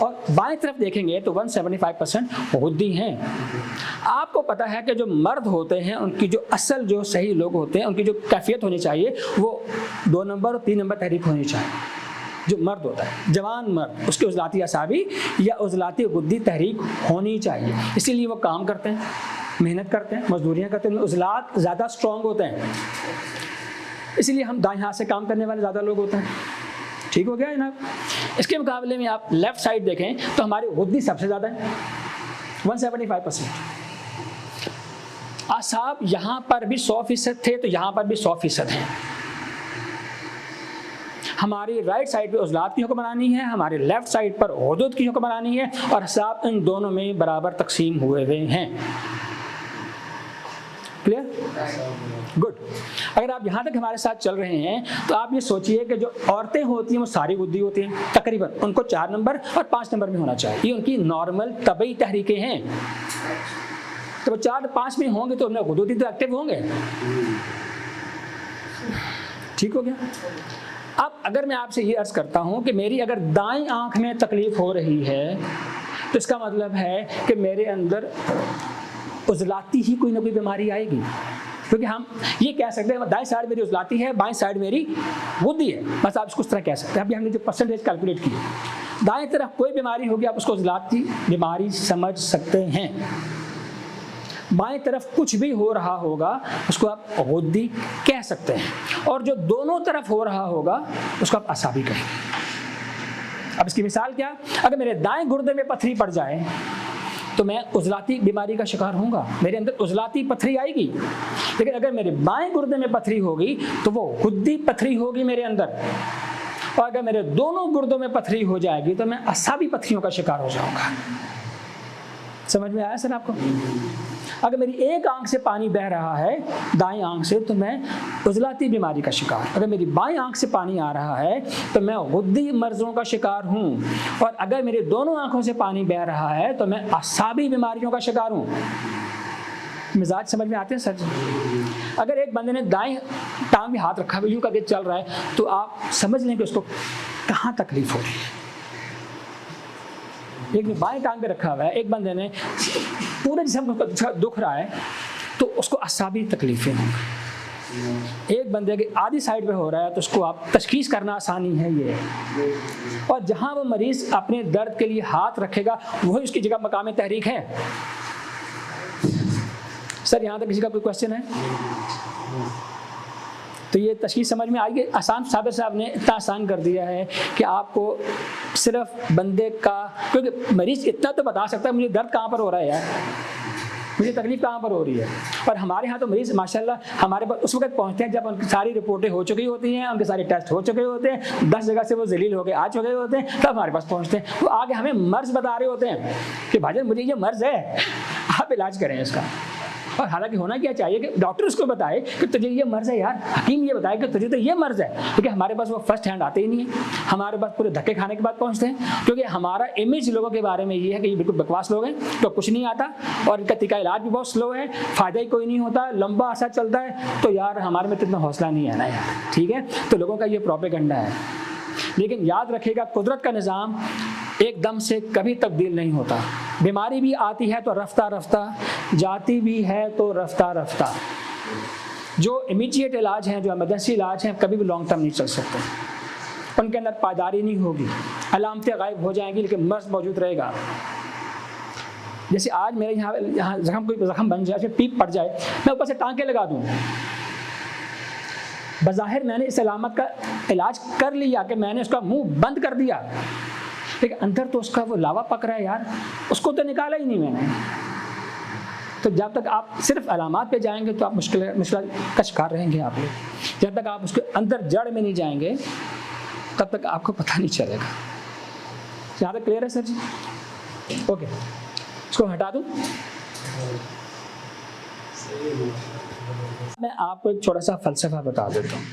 और बाएं तरफ देखेंगे तो 175% गुद्दी हैं। आपको पता है कि जो मर्द होते हैं उनकी जो असल जो सही लोग होते हैं उनकी जो कैफियत होनी चाहिए वो 2 नंबर और 3 नंबर तहरीक होनी चाहिए। जो मर्द होता है, जवान मर्द, उसके उज़लाती असाबी या उज़लाती गुद्दी तहरीक होनी चाहिए। इसीलिए वो काम करते हैं, मेहनत करते हैं, मजदूरियाँ करते हैं, उज़लात ज़्यादा स्ट्रॉन्ग होते हैं। इसीलिए हम दाएं हाथ से काम करने वाले ज़्यादा लोग होते हैं। ठीक हो गया जनाब? इसके मुकाबले में आप लेफ्ट साइड देखें तो हमारी गुद्दी सबसे ज़्यादा है, 175%। असाब यहाँ पर भी 100% थे तो यहाँ पर भी 100% हैं। हमारी राइट साइड पे उज़लात की हुक्मरानी है, हमारे लेफ्ट साइड पर हुदूद की हुक्मरानी है, और असाब इन दोनों में बराबर तकसीम हुए हुए हैं। क्लियर? गुड। अगर आप यहाँ तक हमारे साथ चल रहे हैं तो आप ये सोचिए कि जो औरतें होती हैं वो सारी गुद्दी होती हैं तकरीबन, उनको 4 नंबर और 5 नंबर में होना चाहिए। ये उनकी नॉर्मल तबई तहरीकें हैं। तो 4-5 में होंगे तो अपने गुदूदी तो एक्टिव होंगे। ठीक हो गया। अब अगर मैं आपसे ये अर्ज करता हूं कि मेरी अगर दाएं आंख में तकलीफ हो रही है तो इसका मतलब है कि मेरे अंदर उजलाती ही कोई ना कोई बीमारी आएगी, क्योंकि हम ये कह सकते हैं दाएं साइड मेरी उजलाती है, बाएं साइड मेरी बुद्धि है, बस आप इसको उस तरह कह सकते हैं। अभी हमने जो परसेंटेज कैलकुलेट की है, दाएं तरफ कोई बीमारी होगी आप उसको उजलाती बीमारी समझ सकते हैं, बाएं तरफ कुछ भी हो रहा होगा उसको आप गुद्दी कह सकते हैं, और जो दोनों तरफ हो रहा होगा उसको आप असाबी कहेंगे। अब इसकी मिसाल क्या, अगर मेरे दाएं गुर्दे में पथरी पड़ जाए तो मैं उजलाती बीमारी का शिकार होऊंगा, मेरे अंदर उजलाती पथरी आएगी। लेकिन अगर मेरे बाएं गुर्दे में पथरी होगी तो वो गुद्दी पथरी होगी मेरे अंदर, और अगर मेरे दोनों गुर्दों में पथरी हो जाएगी तो मैं असाबी पथरियों का शिकार हो जाऊंगा। समझ में आया सर आपको? अगर मेरी एक आंख से पानी बह रहा है दाएं आंख से तो मैं उजलाती बीमारी का शिकार, अगर मेरी बाएं आंख से पानी आ रहा है तो मैं गुद्दी मर्जों का शिकार हूं, और अगर मेरी दोनों आंखों से पानी बह रहा है तो मैं असाबी बीमारियों का शिकार हूं। मिजाज समझ में आते हैं सर? अगर एक बंदे ने दाएं टांग में हाथ रखा हुआ यूं करके चल रहा है तो आप समझ लें कि उसको कहाँ तकलीफ हो रही है। एक ने बाएं टांग पे रखा हुआ है, एक बंदे ने पूरे जिस्म को दुख रहा है तो उसको असाबी तकलीफें होंगी। एक बंदे के आधी साइड पे हो रहा है तो उसको आप तशखीस करना आसानी है ये, और जहां वो मरीज अपने दर्द के लिए हाथ रखेगा वही उसकी जगह मकाम तहरीक है। सर यहाँ तक किसी का कोई क्वेश्चन है? तो ये तशखीस समझ में आई? आसान साबिर साहब ने इतना आसान कर दिया है कि आपको सिर्फ बंदे का, क्योंकि मरीज इतना तो बता सकता है मुझे दर्द कहाँ पर हो रहा है यार, मुझे तकलीफ कहाँ पर हो रही है। और हमारे यहाँ तो मरीज माशाल्लाह हमारे पास उस वक्त पहुँचते हैं जब उनकी सारी रिपोर्टें हो चुकी होती हैं, उनके सारे टेस्ट हो चुके होते हैं, 10 जगह से वो जलील हो गए आ चुके होते हैं, तब हमारे पास पहुँचते हैं। वो आगे हमें मर्ज बता रहे होते हैं कि भाईजान मुझे ये मर्ज है, आप इलाज करें इसका। और हालांकि होना क्या चाहिए कि डॉक्टर उसको बताए कि तुझे ये मर्ज है यार, हकीम ये बताए कि तुझे तो ये मर्ज है, क्योंकि हमारे पास वो फर्स्ट हैंड आते ही नहीं है, हमारे पास पूरे धक्के खाने के बाद पहुंचते हैं। क्योंकि हमारा इमेज लोगों के बारे में ये है कि ये बिल्कुल बकवास लोग हैं, तो कुछ नहीं आता और इनका तरीका इलाज भी बहुत स्लो है, फायदा ही कोई नहीं होता, लंबा अरसा चलता है। तो यार हमारे में तो इतना हौसला नहीं है ना यार, ठीक है? तो लोगों का ये प्रोपेगेंडा है। लेकिन याद रखिएगा कुदरत का निज़ाम एकदम से कभी तब्दील नहीं होता। बीमारी भी आती है तो रफ्ता रफ्ता, जाती भी है तो रफ्ता रफ्ता। जो इमीडिएट इलाज हैं, जो इमरजेंसी इलाज हैं, कभी भी लॉन्ग टर्म नहीं चल सकते, उनके अंदर पायदारी नहीं होगी, अलामतें गायब हो जाएंगी लेकिन मर्ज मौजूद रहेगा। जैसे आज मेरे यहाँ जख्म कोई जख्म बन जाए, पीप पड़ जाए, मैं ऊपर से टांके लगा दूँ, बज़ाहिर मैंने इस अलामत का इलाज कर लिया कि मैंने उसका मुंह बंद कर दिया, लेकिन अंदर तो उसका वो लावा पक रहा है यार, उसको तो निकाला ही नहीं मैंने। तो जब तक आप सिर्फ अलामात पे जाएंगे तो आप मुश्किल का शिकार रहेंगे आप लोग। जब तक आप उसके अंदर जड़ में नहीं जाएंगे तब तक आपको पता नहीं चलेगा। यहाँ तक क्लियर है सर जी? ओके, इसको हटा दूँ। मैं आपको एक छोटा सा फलसफा बता देता हूँ।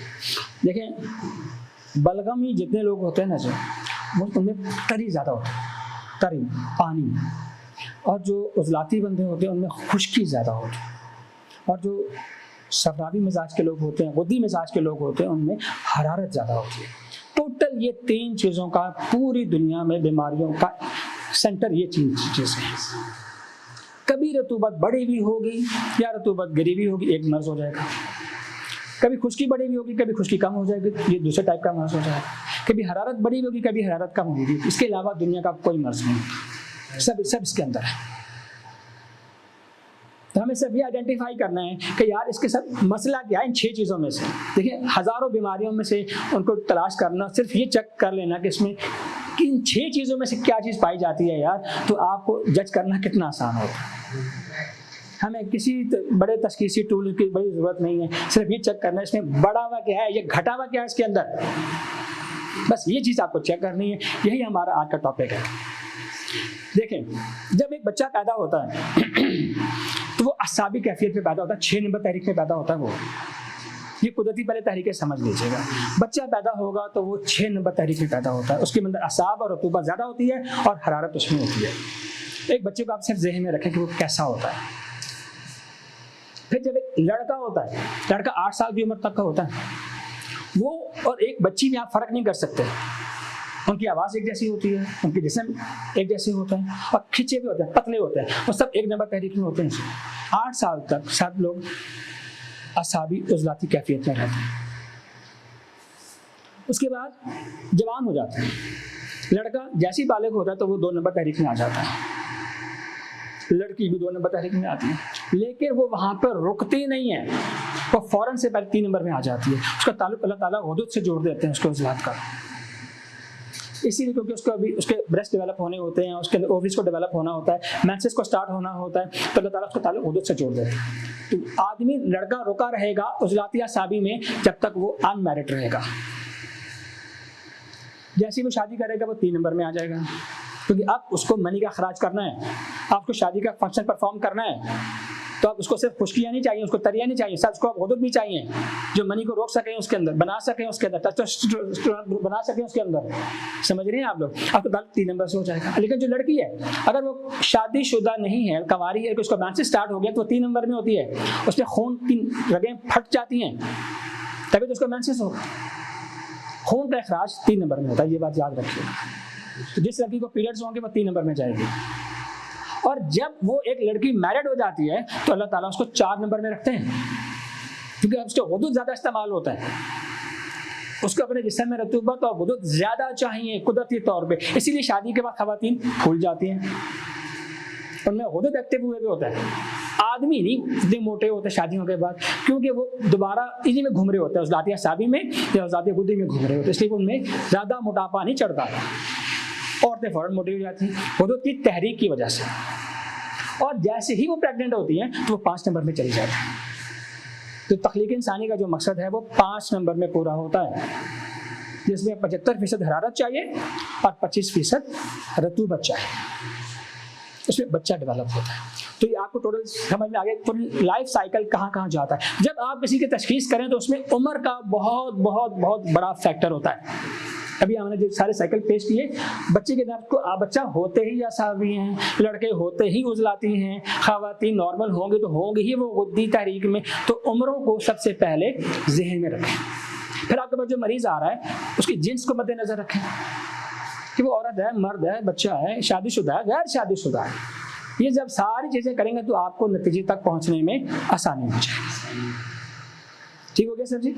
देखें, बलगमी जितने लोग होते हैं ना जो, उनमें तरी ज़्यादा होती है, तरी पानी, और जो उजलाती बंदे होते हैं उनमें खुश्की ज़्यादा होती है, और जो सफरावी मिजाज के लोग होते हैं, गुद्दी मिजाज के लोग होते हैं, उनमें हरारत ज़्यादा होती है। टोटल ये 3 चीज़ों का पूरी दुनिया में बीमारियों का सेंटर ये 3 चीज़ें हैं। कभी रतूबत बढ़ी भी होगी या रतूबत गिरी भी होगी, एक मर्ज हो जाएगा। कभी खुश्की बढ़ी भी होगी, कभी खुश्की कम हो जाएगी, ये दूसरे टाइप का मर्ज हो जाएगा। कभी हरारत बढ़ी होगी, कभी हरारत कम होगी। इसके अलावा दुनिया का कोई मर्ज नहीं, सब इसके अंदर है। तो हमें सब ये आइडेंटिफाई करना है कि यार इसके सब मसला क्या है इन 6 चीज़ों में से। देखिए, हज़ारों बीमारियों में से उनको तलाश करना, सिर्फ ये चेक कर लेना कि इसमें इन 6 चीज़ों में से क्या चीज़ पाई जाती है यार, तो आपको जज करना कितना आसान होता है। हमें किसी बड़े तशखीसी टूल की बड़ी ज़रूरत नहीं है, सिर्फ ये चेक करना है इसमें बढ़ा हुआ क्या है, ये घटा हुआ क्या है इसके अंदर, बस ये चीज़ आपको चेक करनी है। यही हमारा आज का टॉपिक है। देखें, जब एक बच्चा पैदा होता है तो वो असाबी कैफियत में पैदा होता है, 6 नंबर तहरीक में पैदा होता है। वो ये कुदरती पहले तहरीकें समझ लीजिएगा। बच्चा पैदा होगा तो वो 6 नंबर तहरीक में पैदा होता है, उसके अंदर असाब और रतूबत ज़्यादा होती है और हरारत उसमें होती है। एक बच्चे को आप सिर्फ ज़हन में रखें कि वो कैसा होता है। फिर जब एक लड़का होता है, लड़का 8 साल की उम्र तक का होता है, वो और एक बच्ची में आप फर्क नहीं कर सकते। उनकी आवाज़ एक जैसी होती है, उनके जिस्म एक जैसे होता है, और खिंचे भी होते हैं, पतले होते हैं, वो सब एक नंबर तहरीक में होते हैं। 8 साल तक सब लोग असाबी उजलाती कैफियत में रहते हैं। उसके बाद जवान हो जाता है, लड़का जैसे ही बालिग होता है तो वो 2 नंबर तहरीक में आ जाता है, लड़की भी 2 नंबर तहरीक में आती है, लेकिन वो वहाँ पर रुकती नहीं है, वो फौरन से पहले 3 नंबर में आ जाती है। उसका ताल्लुक अल्लाह ताला हुदूद से जोड़ देते हैं उसके उजलात का, इसीलिए क्योंकि उसको अभी उसके ब्रेस्ट डेवलप होने होते हैं, उसके ओवरीज को डेवलप होना होता है, मेंसेस को स्टार्ट होना होता है, तो अल्लाह ताला उसको ताल्लुक हुदूद से जोड़ देते हैं। तो आदमी लड़का रुका रहेगा उजलाती असाबी में जब तक वो अनमैरिड रहेगा। जैसे ही वो शादी करेगा वो 3 नंबर में आ जाएगा, क्योंकि अब उसको मनी का खराज करना है, आपको शादी का फंक्शन परफॉर्म करना है, तो अब उसको सिर्फ खुशकियाँ नहीं चाहिए, उसको तरिया नहीं चाहिए, सब उसको हुदूद भी चाहिए जो मनी को रोक सकें, उसके अंदर बना सकें, उसके अंदर टेस्टोस्टेरोन बना सकें उसके अंदर। समझ रहे हैं आप लोग? आपको ताल्लुक 3 नंबर से हो जाएगा। लेकिन जो लड़की है अगर वो शादीशुदा नहीं है, कंवारी है, उसका मेंसेस स्टार्ट हो गया तो 3 नंबर में होती है, उसमें खून की रगें फट जाती हैं, तभी तो उसका मेंसेस होगा। खून का अखराज 3 नंबर में होता है, ये बात याद रखिएगा। तो जिस लड़की को पीरियड्स होंगे वो 3 नंबर में जाएगी। और जब वो एक लड़की मैरिड हो जाती है तो अल्लाह ताला उसको 4 नंबर में रखते हैं, क्योंकि उसके हुदूद ज़्यादा इस्तेमाल होता है, उसको अपने जिस्म में रतूबत और हुदूद ज़्यादा चाहिए कुदरती तौर पे, इसीलिए शादी के बाद ख़वातीन फूल जाती हैं, उनमें हुदूद एक्टिव हुए भी होता है। आदमी नहीं इतने मोटे होते शादियों के बाद, क्योंकि वो दोबारा इसी में घूम रहे होते हैं, उजलाती असाबी में या उजलाती गुद्दी में घूम रहे होते हैं, इसलिए उनमें ज़्यादा मोटापा नहीं चढ़ता। औरतें फ़ौरन मोटी हो जाती हैं हुदूद की तहरीक की वजह से, और जैसे ही वो प्रेग्नेंट होती हैं तो वो 5 नंबर में चली जाती है। तो तख्लीक इंसानी का जो मकसद है वो 5 नंबर में पूरा होता है, जिसमें 75% हरारत चाहिए और 25% रतूबत चाहिए, उसमें बच्चा डेवलप होता है। तो ये आपको टोटल समझ में आ गया पूरी लाइफ साइकिल कहाँ कहाँ जाता है। जब आप किसी की तशखीस करें तो उसमें उम्र का बहुत बहुत बहुत बड़ा फैक्टर होता है। अभी हमने जो सारे साइकिल पेश किए, बच्चे के नाम को बच्चा होते ही असाबी हैं, लड़के होते ही उजलाती हैं, ख़वातीन नॉर्मल होंगे तो होंगे ही वो गुद्दी तहरीक में। तो उम्रों को सबसे पहले जहन में रखें। फिर आपके पास जो मरीज़ आ रहा है उसकी जिन्स को मद्देनज़र रखें कि वो औरत है, मर्द है, बच्चा है, शादीशुदा है, गैर शादीशुदा है। ये जब सारी चीज़ें करेंगे तो आपको नतीजे तक पहुँचने में आसानी हो जाएगी। ठीक हो गया सर जी?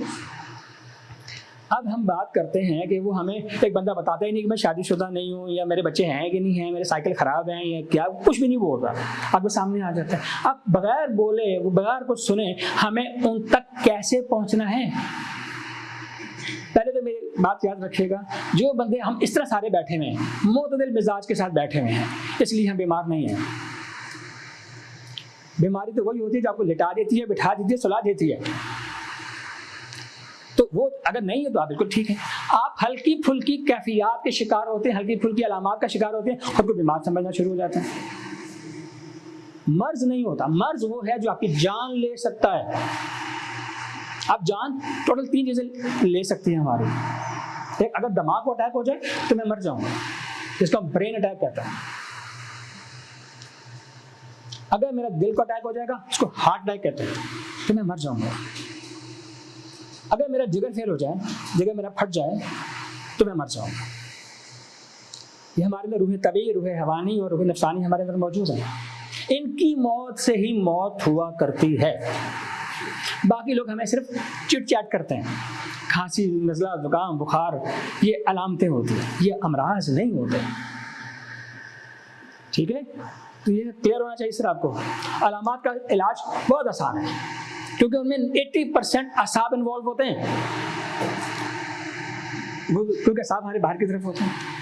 अब हम बात करते हैं कि वो हमें एक बंदा बताता ही नहीं कि मैं शादीशुदा नहीं हूँ, या मेरे बच्चे हैं कि नहीं हैं, मेरे साइकिल ख़राब हैं या क्या, कुछ भी नहीं बोल रहा, आपके सामने आ जाता है। अब बगैर बोले, वो बगैर कुछ सुने, हमें उन तक कैसे पहुँचना है? पहले तो मेरी बात याद रखिएगा, जो बंदे हम इस तरह सारे बैठे हुए हैं, मोतदिल मिजाज के साथ बैठे हुए हैं, इसलिए हम बीमार नहीं हैं। बीमारी तो वही होती है जो आपको लिटा देती है, बिठा देती है, सुला देती है। तो वो अगर नहीं है तो आप बिल्कुल ठीक है। आप हल्की फुल्की कैफियत के शिकार होते हैं, हल्की फुल्की अलामात का शिकार होते हैं, खुद को बीमार समझना शुरू हो जाता है। मर्ज नहीं होता, मर्ज वो है जो आपकी जान ले सकता है। आप जान टोटल 3 चीजें ले सकती हैं हमारी। एक, अगर दिमाग को अटैक हो जाए तो मैं मर जाऊंगा, जिसको ब्रेन अटैक कहता है। अगर मेरा दिल को अटैक हो जाएगा, उसको हार्ट अटैक कहते हैं, तो मैं मर जाऊंगा। अगर मेरा जिगर फेल हो जाए, जिगर मेरा फट जाए, तो मैं मर जाऊंगा। ये हमारे में रूह तबी, रूह हवानी और रूह नफसानी हमारे अंदर मौजूद है। इनकी मौत से ही मौत हुआ करती है। बाकी लोग हमें सिर्फ चिट चैट करते हैं, खांसी, नज़ला, जुकाम, बुखार, ये अलामतें होती हैं, ये अमराज नहीं होते। ठीक है, तो ये क्लियर होना चाहिए सर आपको। अलामात का इलाज बहुत आसान है, क्योंकि उनमें 80% असाब इन्वॉल्व होते हैं, क्योंकि असाब हमारे बाहर की तरफ होते हैं,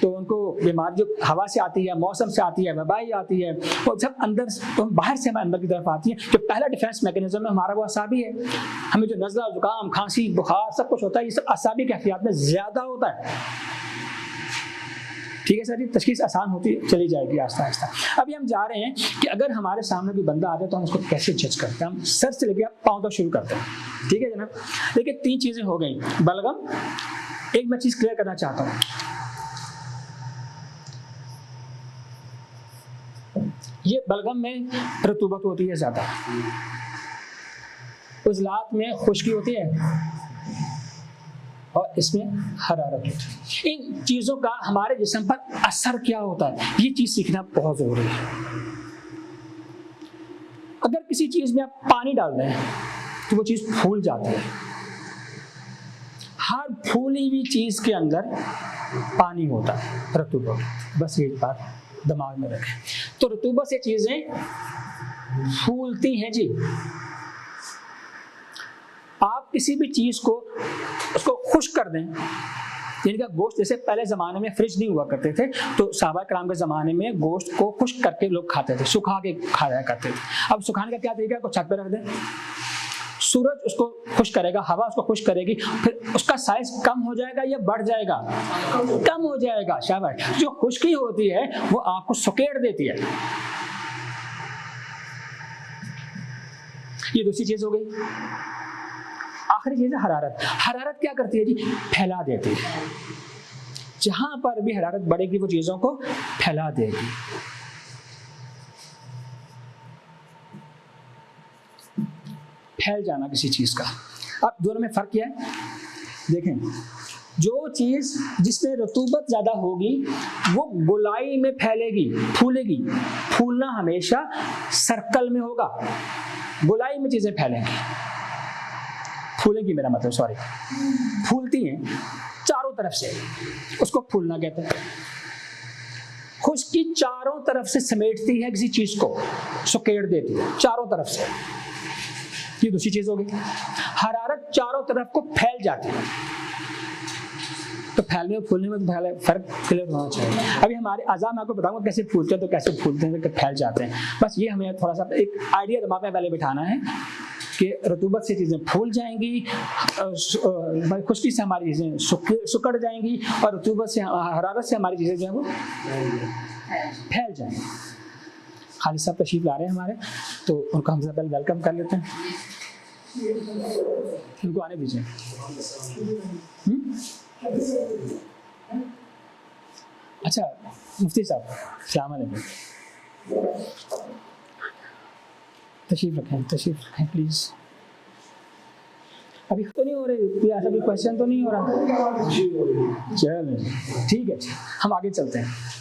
तो उनको बीमारी जो हवा से आती है, मौसम से आती है, वबाई आती है, वो सब अंदर, तो बाहर से हमारे अंदर की तरफ आती है। जो पहला डिफेंस मैकेनिज्म है हमारा वो असाबी है। हमें जो नज़ला, जुकाम, खांसी, बुखार सब कुछ होता है, ये सब असाबी कैफियत में ज़्यादा होता है। ठीक है सर जी, तशखीस आसान होती चली जाएगी आहिस्ता आहिस्ता। अभी हम जा रहे हैं कि अगर हमारे सामने कोई बंदा आ जाए तो हम उसको कैसे जज करते हैं। हम सर से लेकर पाँव तक शुरू करते हैं। ठीक है जनाब, देखिए 3 चीज़ें हो गई। बलगम, एक मैं चीज़ क्लियर करना चाहता हूँ, ये बलगम में रतूबत होती है ज़्यादा, उजलात में खुश्की होती है और इसमें हरारत होती है। इन चीज़ों का हमारे जिस्म पर असर क्या होता है, ये चीज़ सीखना बहुत ज़रूरी है। अगर किसी चीज़ में आप पानी डाल रहे हैं तो वो चीज़ फूल जाती है। हर फूली हुई चीज़ के अंदर पानी होता है, रतूबत। बस ये बात दिमाग में रखें। तो रतूबत से चीज़ें फूलती हैं जी। आप किसी भी चीज़ को उसको खुश्क कर दें, जिनका गोश्त, जैसे पहले ज़माने में फ्रिज नहीं हुआ करते थे, तो सहाबा कराम के ज़माने में गोश्त को खुश्क करके लोग खाते थे, सुखा के खाया करते थे। अब सुखाने का क्या तरीका है, को छत पे रख दें, सूरज उसको खुश करेगा, हवा उसको खुश करेगी, फिर उसका साइज कम हो जाएगा या बढ़ जाएगा, कम हो जाएगा। शाबाश। जो खुश्की होती है वो आपको सुकेड़ देती है। ये दूसरी चीज हो गई। आखिरी चीज है हरारत। हरारत क्या करती है जी, फैला देती है। जहां पर भी हरारत बढ़ेगी वो चीजों को फैला देगी। फैल जाना किसी चीज का। अब दोनों में फर्क क्या है, देखें, जो चीज जिसमें रतूबत ज्यादा होगी वो गोलाई में फैलेगी, फूलेगी। फूलना हमेशा सर्कल में होगा, गोलाई में चीजें फैलेंगी, फूलेंगी मेरा मतलब, सॉरी, फूलती हैं चारों तरफ से, उसको फूलना कहते हैं। खुश्की चारों तरफ से समेटती है किसी चीज को, सुकेड़ देती है चारों तरफ से। ये दूसरी चीज होगी। हरारत चारों तरफ को फैल जाती है। तो फैलने और फूलने में तो फर्क क्लियर होना चाहिए। अभी हमारे आज़ाद मैं आपको बताऊंगा कैसे फूलते हैं, तो कैसे फूलते हैं, तो फैल जाते हैं। बस ये हमें थोड़ा सा एक आइडिया दिमाग में पहले बिठाना है कि रतूबत से चीज़ें फूल जाएंगी, खुश्की से हमारी चीज़ें सुकड़ जाएंगी, और रतूबत से, हरारत से हमारी चीज़ें जो है वो फैल जाएंगी। खालिद साहब तशरीफ ला रहे हैं हमारे, तो उनको हम पहले वेलकम कर लेते हैं। उनको आने दीजिए। अच्छा मुफ्ती साहब, अस्सलाम वालेकुम, तशरीफ रखें प्लीज। अभी तो नहीं हो रही, ऐसा कोई क्वेश्चन तो नहीं हो रहा? चलो ठीक है, हम आगे चलते हैं।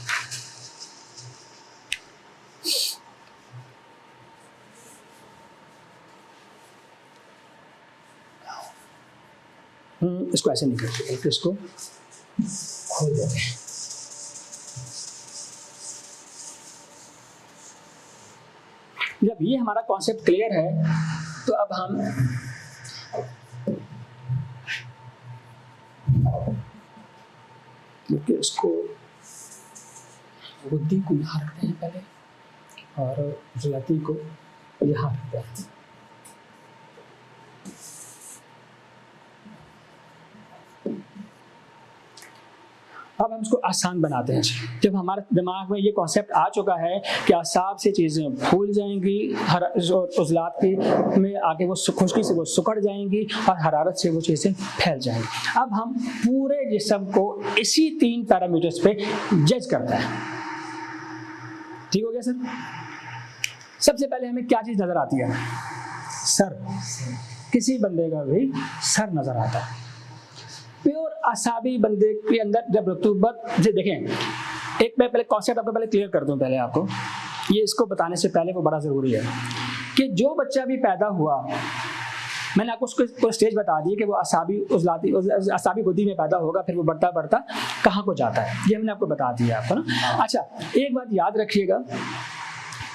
इसको ऐसे नहीं करते, बल्कि इसको खोल देते हैं। जब ये हमारा कॉन्सेप्ट क्लियर है तो अब हम क्योंकि इसको बुद्धि को यहाँ रखते हैं पहले और जलाती को यहाँ रखते हैं। अब हम इसको आसान बनाते हैं। जब हमारे दिमाग में ये कॉन्सेप्ट आ चुका है कि आसाब से चीज़ें फूल जाएंगी, उजलात की में आगे वो खुश्की से वो सुकड़ जाएंगी और हरारत से वो चीज़ें फैल जाएंगी। अब हम पूरे जिस्म को इसी 3 पैरामीटर्स पे जज करते हैं। ठीक हो गया सर? सबसे पहले हमें क्या चीज़ नज़र आती है? सर। किसी बंदे का भी सर नज़र आता है। प्योर आसाबी बंदे के अंदर जब रतूबत, जो देखें, एक मैं पहले कॉन्सेप्ट आपको पहले क्लियर कर दूं पहले आपको, ये इसको बताने से पहले वो बड़ा ज़रूरी है कि जो बच्चा भी पैदा हुआ, मैंने आपको उसको स्टेज बता दी कि वो आसाबी गुद्दी में पैदा होगा, फिर वो बढ़ता बढ़ता कहाँ को जाता है, ये हमने आपको बता दिया आपको ना। अच्छा, एक बात याद रखिएगा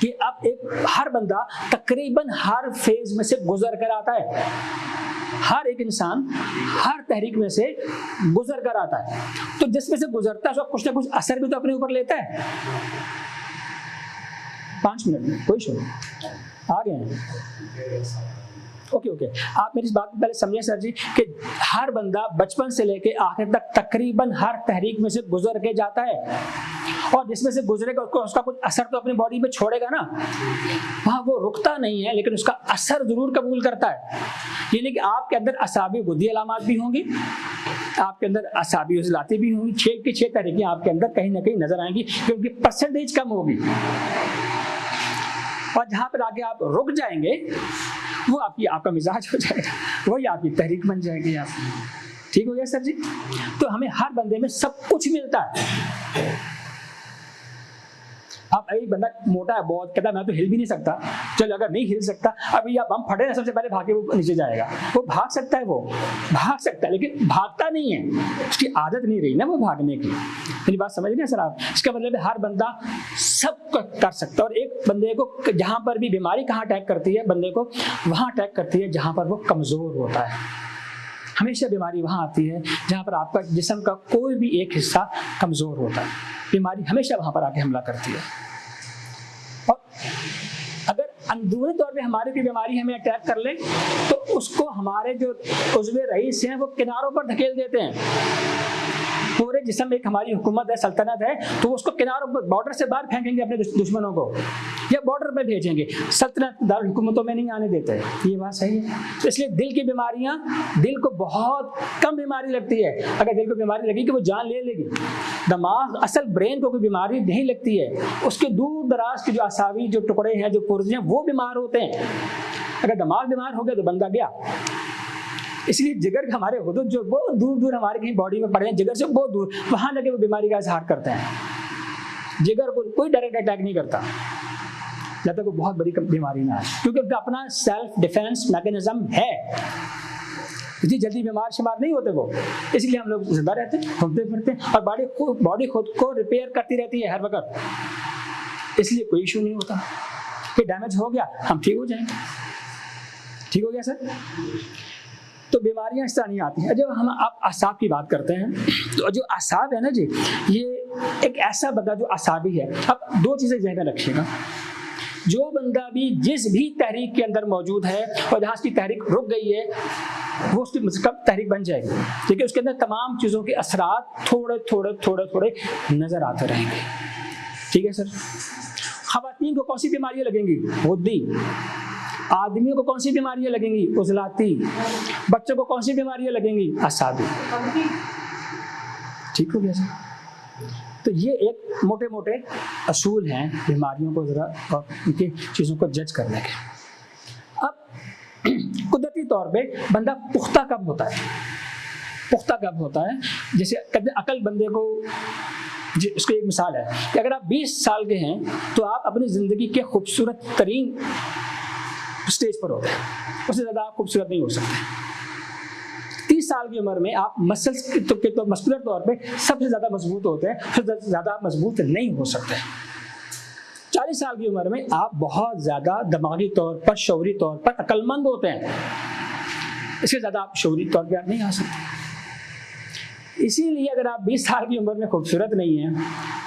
कि अब हर बंदा तकरीबन हर फेज में से गुजर कर आता है। हर एक इंसान हर तहरीक में से गुजर कर आता है, तो जिसमें से गुजरता है उसका कुछ ना कुछ असर भी तो अपने ऊपर लेता है। 5 मिनट में कोई शो आ गए हैं। ओके, आप मेरी इस बात को पहले समझें सर जी कि हर बंदा बचपन से लेके आखिर तक तकरीबन हर तहरीक में से गुजर के जाता है, और जिसमें से गुजरेगा उसका कुछ असर तो अपनी बॉडी में छोड़ेगा ना। वहाँ वो रुकता नहीं है, लेकिन उसका असर जरूर कबूल करता है। यानी कि आपके अंदर असाबी गुद्दी अलामात भी होंगी, आपके अंदर असाबी उजलाती भी होंगी, 6 की 6 तरीके आपके अंदर कहीं ना कहीं नजर आएंगी, क्योंकि परसेंटेज कम होगी। और जहाँ पर आगे आप रुक जाएंगे वो आपका मिजाज हो जाएगा, वही आपकी तहरीक बन जाएगी। आप ठीक हो गया सर जी। तो हमें हर बंदे में सब कुछ मिलता है। अब एक बंदा मोटा है बहुत, कहता है मैं तो हिल भी नहीं सकता, चलो अगर नहीं हिल सकता, अभी आप हम फटे ना, सबसे पहले भाग के वो नीचे जाएगा। वो भाग सकता है, वो भाग सकता है, लेकिन भागता नहीं है, उसकी आदत नहीं रही ना वो भागने की। मेरी बात समझ रहे हैं सर आप? इसका मतलब है हर बंदा सब कर सकता है। और एक बंदे को जहां पर भी बीमारी कहाँ अटैक करती है, बंदे को वहां अटैक करती है जहां पर वो कमजोर होता है। हमेशा बीमारी वहां आती है जहां पर आपका जिस्म का कोई भी एक हिस्सा कमजोर होता है। बीमारी हमेशा वहां पर आके हमला करती है। और अगर अंदरूनी तौर पे हमारी कोई बीमारी हमें अटैक कर ले तो उसको हमारे जो उज़्वे रईस हैं वो किनारों पर धकेल देते हैं। पूरे जिस्म में एक हमारी हुकूमत है, सल्तनत है, तो उसको किनारों पर, बॉर्डर से बाहर फेंकेंगे अपने दुश्मनों को, या बॉर्डर पे भेजेंगे। सल्तनत दारुल हुकूमतों में नहीं आने देते। ये बात सही है। तो इसलिए दिल की बीमारियां, दिल को बहुत कम बीमारी लगती है। अगर दिल को बीमारी लगी कि वो जान ले लेगी। दिमाग, असल ब्रेन को कोई बीमारी नहीं लगती है, उसके दूर दराज के जो असावी जो टुकड़े हैं, जो पुर्जे हैं, वो बीमार होते हैं। अगर दिमाग बीमार हो गया तो बंदा गया। इसलिए जिगर के हमारे हुदूद जो बहुत दूर दूर हमारे कहीं बॉडी में पड़े हैं, जिगर से बहुत दूर, वहां लगे वो बीमारी का इजहार करते हैं। जिगर को कोई डायरेक्ट अटैक नहीं करता जब तक वो बहुत बड़ी बीमारी ना आए, क्योंकि उनका अपना सेल्फ डिफेंस मैकेनिज्म है। इतनी जल्दी बीमार शिमार नहीं होते वो, इसलिए हम लोग जिंदा रहते हैं, घूमते फिरते हैं, और बॉडी खुद को रिपेयर करती रहती है हर वक्त, इसलिए कोई इशू नहीं होता। कि डैमेज हो गया हम ठीक हो जाएंगे। ठीक हो गया सर? तो बीमारियां इस तरह नहीं आती हैं। जब हम आप असाब की बात करते हैं, तो जो असाब है ना जी, ये एक ऐसा बंदा जो असाबी है। अब दो चीज़ें ज़हन में रखिएगा, जो बंदा भी जिस भी तहरीक के अंदर मौजूद है और जहाँ उसकी तहरीक रुक गई है, वो उसकी कब तहरीक बन जाएगी, ठीक है? उसके अंदर तमाम चीज़ों के असरात थोड़े थोड़े थोड़े थोड़े नज़र आते रहेंगे। ठीक है सर? ख़वातीन को कौन सी बीमारियाँ लगेंगी? गुद्दी। आदमियों को कौन सी बीमारियां लगेंगी? उजलाती। बच्चों को कौन सी बीमारियां लगेंगी? असाबी। ठीक हो गया सर? तो ये एक मोटे मोटे असूल हैं बीमारियों को जरा और उनकी चीज़ों को जज करने के। अब कुदरती तौर पे बंदा पुख्ता कब होता है? पुख्ता कब होता है? जैसे कहते हैं अकल बंदे को, उसकी एक मिसाल है कि अगर आप 20 साल के हैं तो आप अपनी ज़िंदगी के खूबसूरत तरीन स्टेज पर होते हैं, उससे ज़्यादा आप खूबसूरत नहीं हो सकते। 30 साल की उम्र में आप मसल्स के तो मस्कुलर तौर पे सबसे ज़्यादा मजबूत होते हैं, उससे ज़्यादा मजबूत नहीं हो सकते। 40 साल की उम्र में आप बहुत ज़्यादा दिमागी तौर पर, शौरी तौर पर अक्लमंद होते हैं, इससे ज़्यादा आप शौरी तौर पर नहीं आ सकते। इसीलिए अगर आप 20 साल की उम्र में खूबसूरत नहीं हैं,